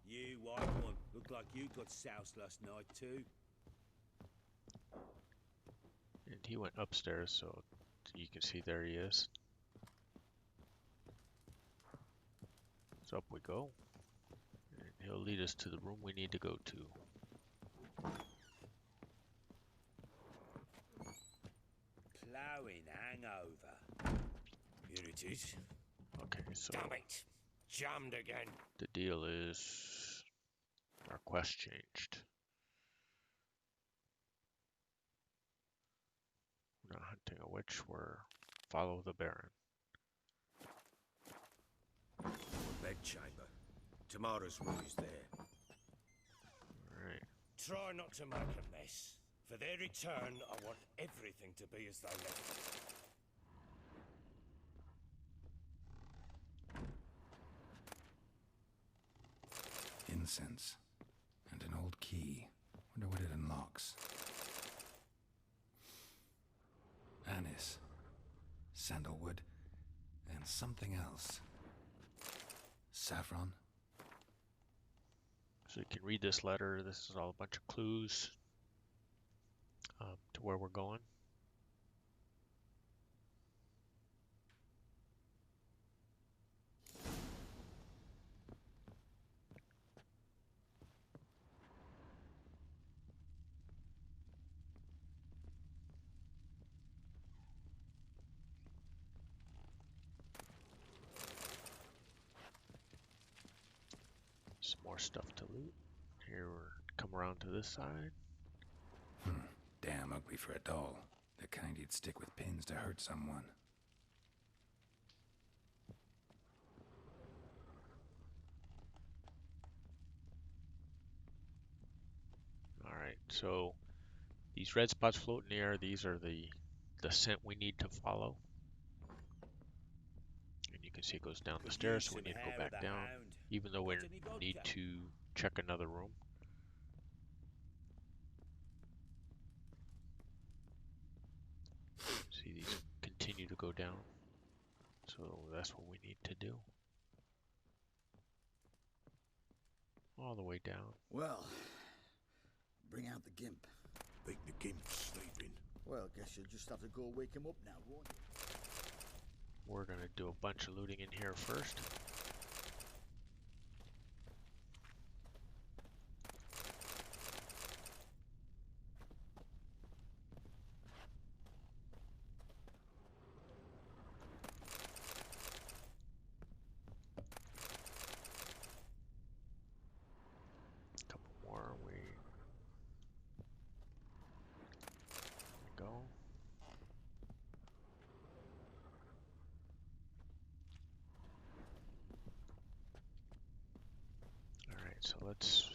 You white one, look like you got soused last night too. And he went upstairs, so you can see there he is. So up we go. And he'll lead us to the room we need to go to. Ploughing hangover. Here it is. Okay, so Damn it! Jammed again. the deal is our quest changed. We're not hunting a witch, we're follow the Baron. Bedchamber. Tamara's room is there. Alright. Try not to make a mess. For their return, I want everything to be as they left it. Incense. And an old key. Wonder what it unlocks. Anise. Sandalwood. And something else. Saffron. So you can read this letter. This is all a bunch of clues to where we're going. Some more stuff to loot. Here we're come around to this side. Damn ugly for a doll. The kind you'd stick with pins to hurt someone. Alright, so these red spots floating in the air, these are the scent we need to follow. And you can see it goes down the stairs, so we need to go back down. Even though we need to check another room. See, these continue to go down. So that's what we need to do. All the way down. Well, bring out the gimp. Think the gimp's sleeping. Well, guess you'll just have to go wake him up now, won't you? We're gonna do a bunch of looting in here first. Couple more. We go. Alright, so let's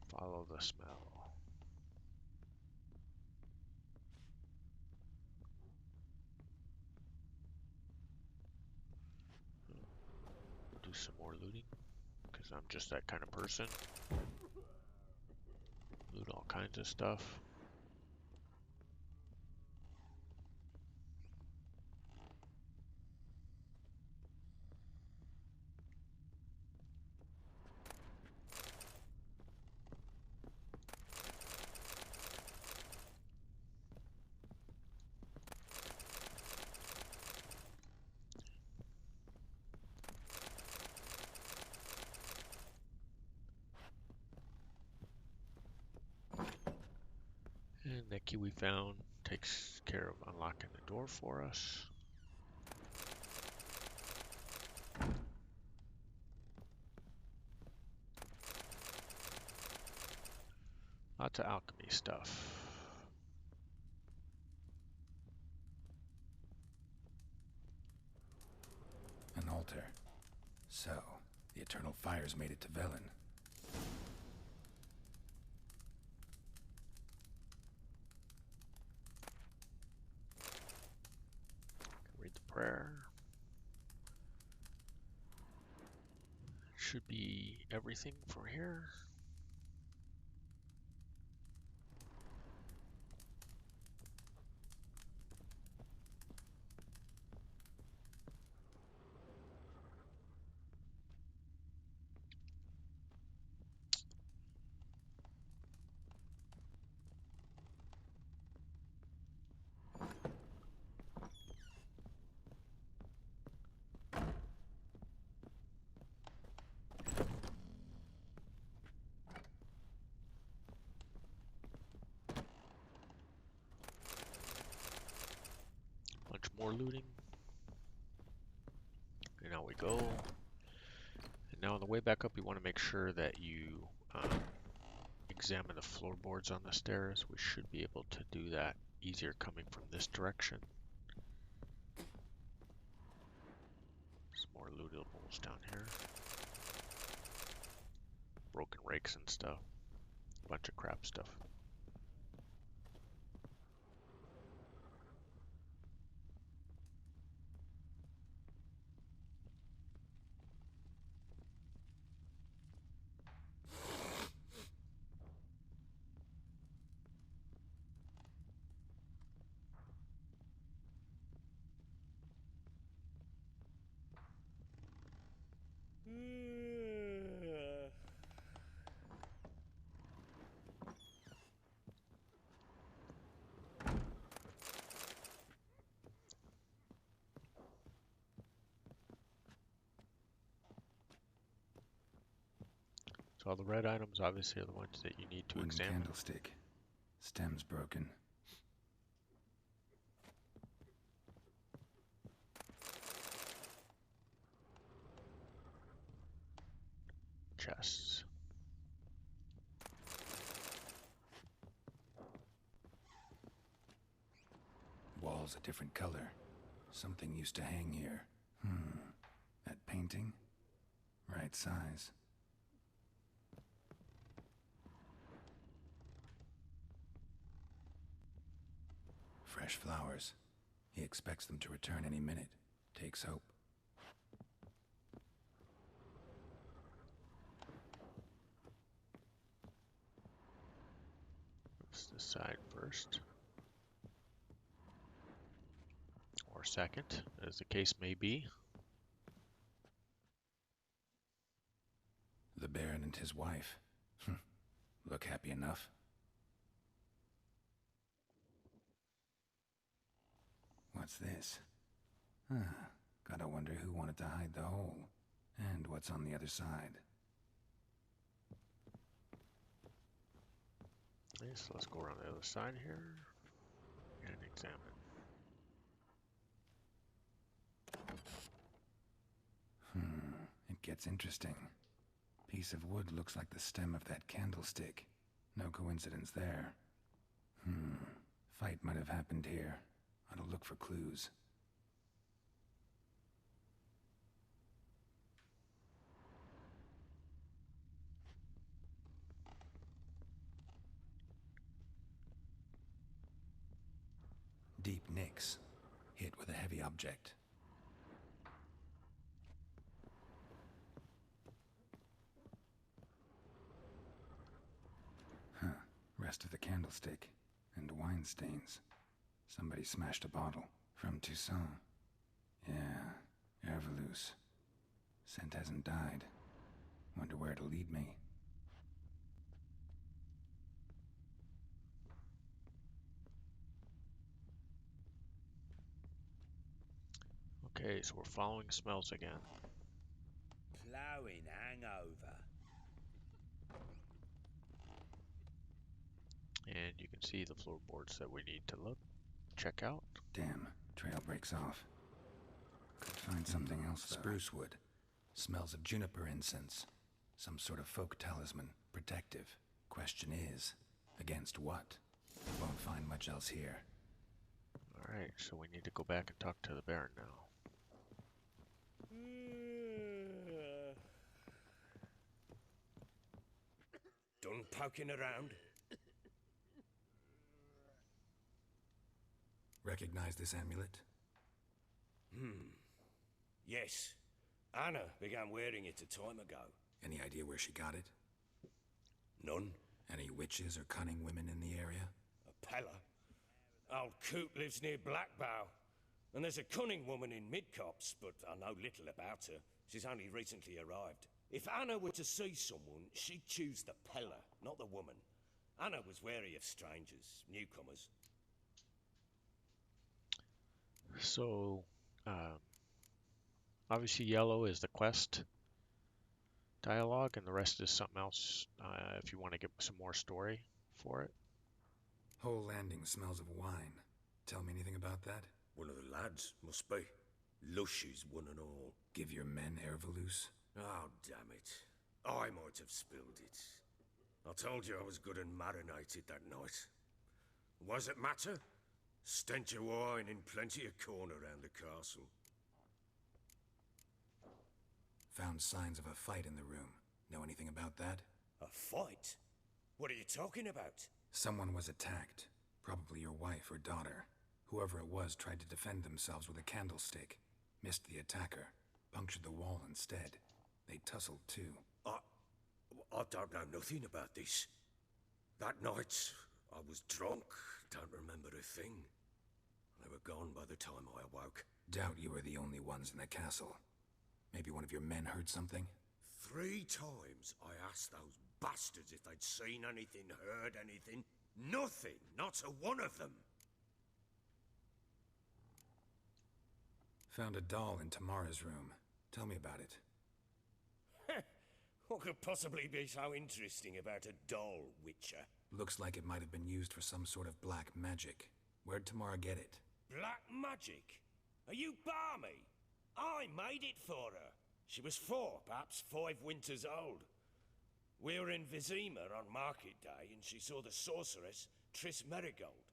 follow the smell. Do some more looting, because I'm just that kind of person. Loot all kinds of stuff. That key we found takes care of unlocking the door for us. Lots of alchemy stuff. An altar. So, the eternal fires made it to Velen. Read the prayer. Should be everything for here. Bunch more looting. And now we go. And now on the way back up, you want to make sure that you examine the floorboards on the stairs. We should be able to do that easier coming from this direction. Some more lootables down here. Broken rakes and stuff. Bunch of crap stuff. So all the red items obviously are the ones that you need to Wooden examine. Candlestick. Stem's broken. Chests. Walls a different color. Something used to hang here. That painting? Right size. Fresh flowers. He expects them to return any minute. Takes hope. Oops, this side first. Or second, as the case may be. The Baron and his wife. Look happy enough. What's this? Gotta wonder who wanted to hide the hole. And what's on the other side. Okay, so let's go around the other side here and examine. It gets interesting. Piece of wood looks like the stem of that candlestick. No coincidence there. Fight might have happened here. I'll look for clues. Deep nicks. Hit with a heavy object. Rest of the candlestick. And wine stains. Somebody smashed a bottle. From Toussaint. Yeah, Herveloos. Scent hasn't died. Wonder where it'll lead me. Okay, so we're following smells again. Ploughing hangover. And you can see the floorboards that we need to check out. Damn, trail breaks off. Could find something else though. Spruce wood. Smells of juniper incense. Some sort of folk talisman. Protective. Question is, against what? Won't find much else here. Alright, so we need to go back and talk to the Baron now. Done poking around? Recognize this amulet? Yes. Anna began wearing it a time ago. Any idea where she got it? None. Any witches or cunning women in the area? A Pella. Old Coot lives near Blackbow. And there's a cunning woman in Midcopse, but I know little about her. She's only recently arrived. If Anna were to see someone, she'd choose the Pella, not the woman. Anna was wary of strangers, newcomers. So, obviously yellow is the quest dialogue, and the rest is something else if you want to get some more story for it. Whole landing smells of wine. Tell me anything about that? One of the lads, must be. Lushes, one and all. Give your men Ervelus? Oh, damn it. I might have spilled it. I told you I was good and marinated that night. What does it matter? Stench of wine in plenty of corn around the castle. Found signs of a fight in the room. Know anything about that? A fight? What are you talking about? Someone was attacked. Probably your wife or daughter. Whoever it was tried to defend themselves with a candlestick. Missed the attacker. Punctured the wall instead. They tussled too. I don't know nothing about this. That night, I was drunk. Don't remember a thing. They were gone by the time I awoke. Doubt you were the only ones in the castle. Maybe one of your men heard something? 3 times I asked those bastards if they'd seen anything, heard anything. Nothing! Not a one of them! Found a doll in Tamara's room. Tell me about it. What could possibly be so interesting about a doll, Witcher? Looks like it might have been used for some sort of black magic. Where'd Tamara get it? Black magic? Are you balmy? I made it for her. She was 4, perhaps 5 winters old. We were in Vizima on market day, and she saw the sorceress, Triss Merigold.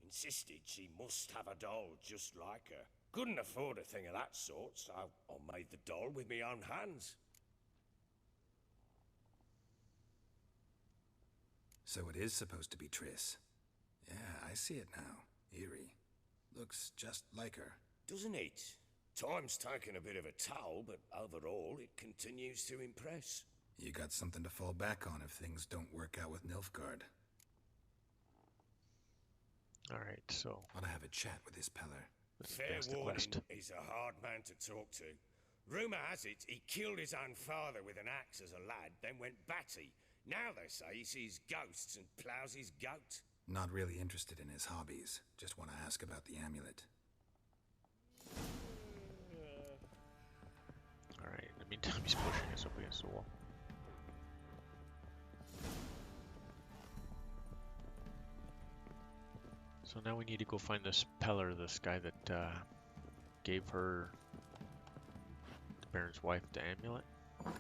Insisted she must have a doll just like her. Couldn't afford a thing of that sort, so I made the doll with my own hands. So it is supposed to be Triss. Yeah, I see it now. Eerie. Looks just like her. Doesn't it? Time's taken a bit of a toll, but overall it continues to impress. You got something to fall back on if things don't work out with Nilfgaard. Alright, so... Ought to have a chat with this Peller. Fair warning, he's a hard man to talk to. Rumour has it he killed his own father with an axe as a lad, then went batty. Now they say he sees ghosts and ploughs his goat. Not really interested in his hobbies. Just want to ask about the amulet. Alright, in the meantime he's pushing us up against the wall. So now we need to go find this Peller, this guy that gave her, the Baron's wife, the amulet. We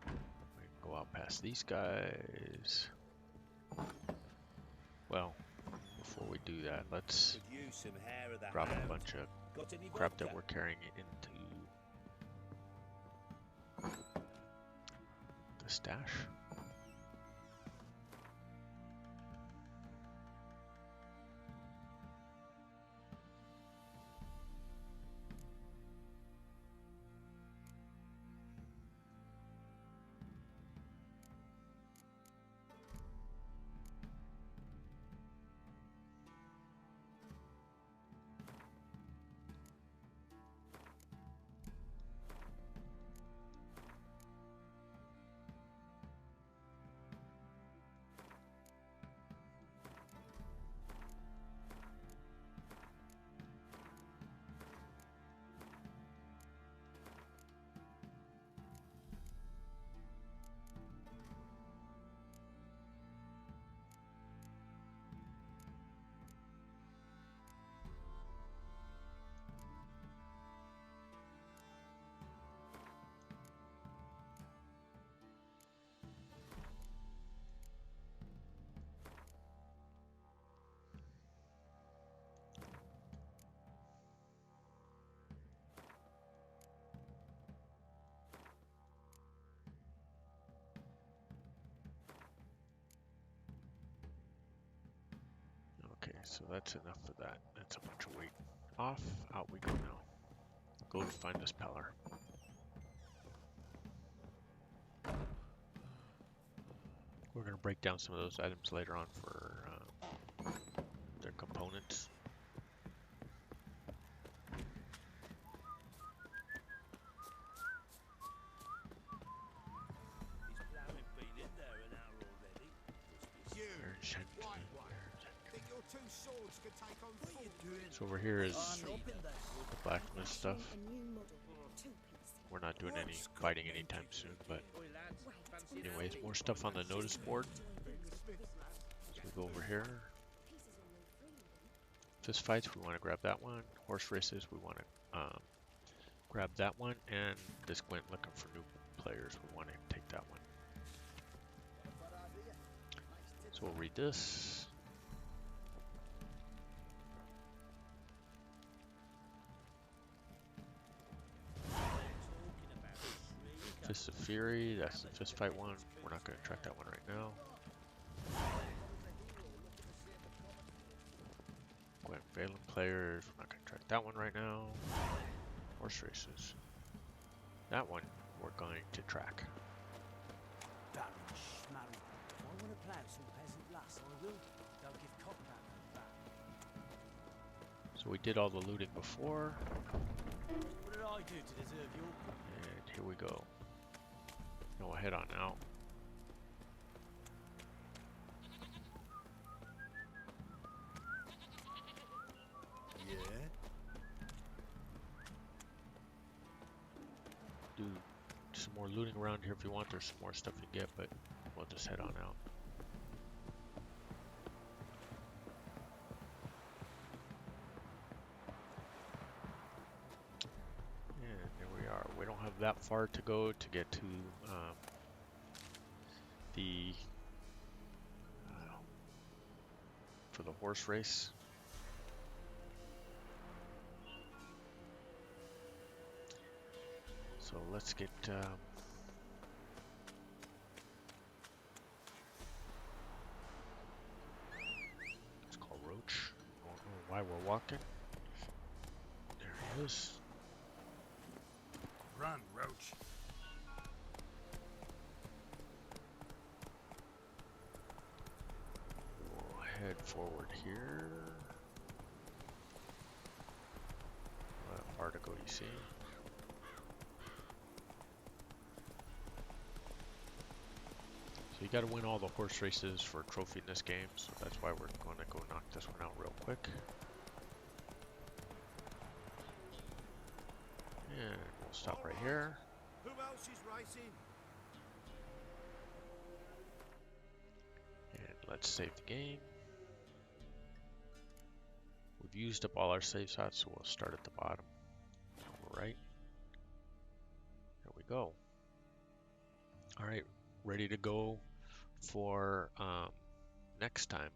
can go out past these guys. Well, before we do that, let's drop a bunch of crap that we're carrying into the stash. so that's enough of that. That's a bunch of weight off. Out we go now. Go to find this peller. We're going to break down some of those items later on for their components. So over here is the blacksmith stuff. We're not doing any fighting anytime soon, but anyways, more stuff on the notice board. So we go over here. Fist fights, we want to grab that one. Horse races, we want to grab that one. And this Gwent looking for new players, we want to take that one. So we'll read this. Fist of Fury, that's the fist fight one. We're not going to track that one right now. Gwent Valen players, we're not going to track that one right now. Horse races. That one we're going to track. So we did all the looting before. What did I do to deserve your... And here we go. No, we'll head on out. Yeah? Do some more looting around here if you want. There's some more stuff you get, but we'll just head on out. And there we are. We don't have that far to go to get to for the horse race. So let's get let's call Roach. I don't know why we're walking. There he is. Run, Roach. We'll head forward here. How far to go, you see? So you got to win all the horse races for a trophy in this game, so that's why we're going to go knock this one out real quick. And we'll stop right here. Who else is racing? And let's save the game. We've used up all our save slots, so we'll start at the bottom. Right. There we go. All right, ready to go for next time.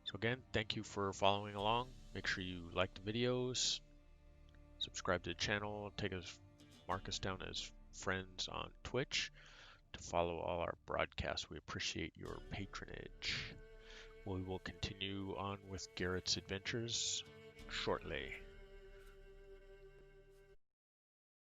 So again, thank you for following along. Make sure you like the videos, subscribe to the channel, mark us down as friends on Twitch to follow all our broadcasts. We appreciate your patronage. We will continue on with Garrett's adventures shortly.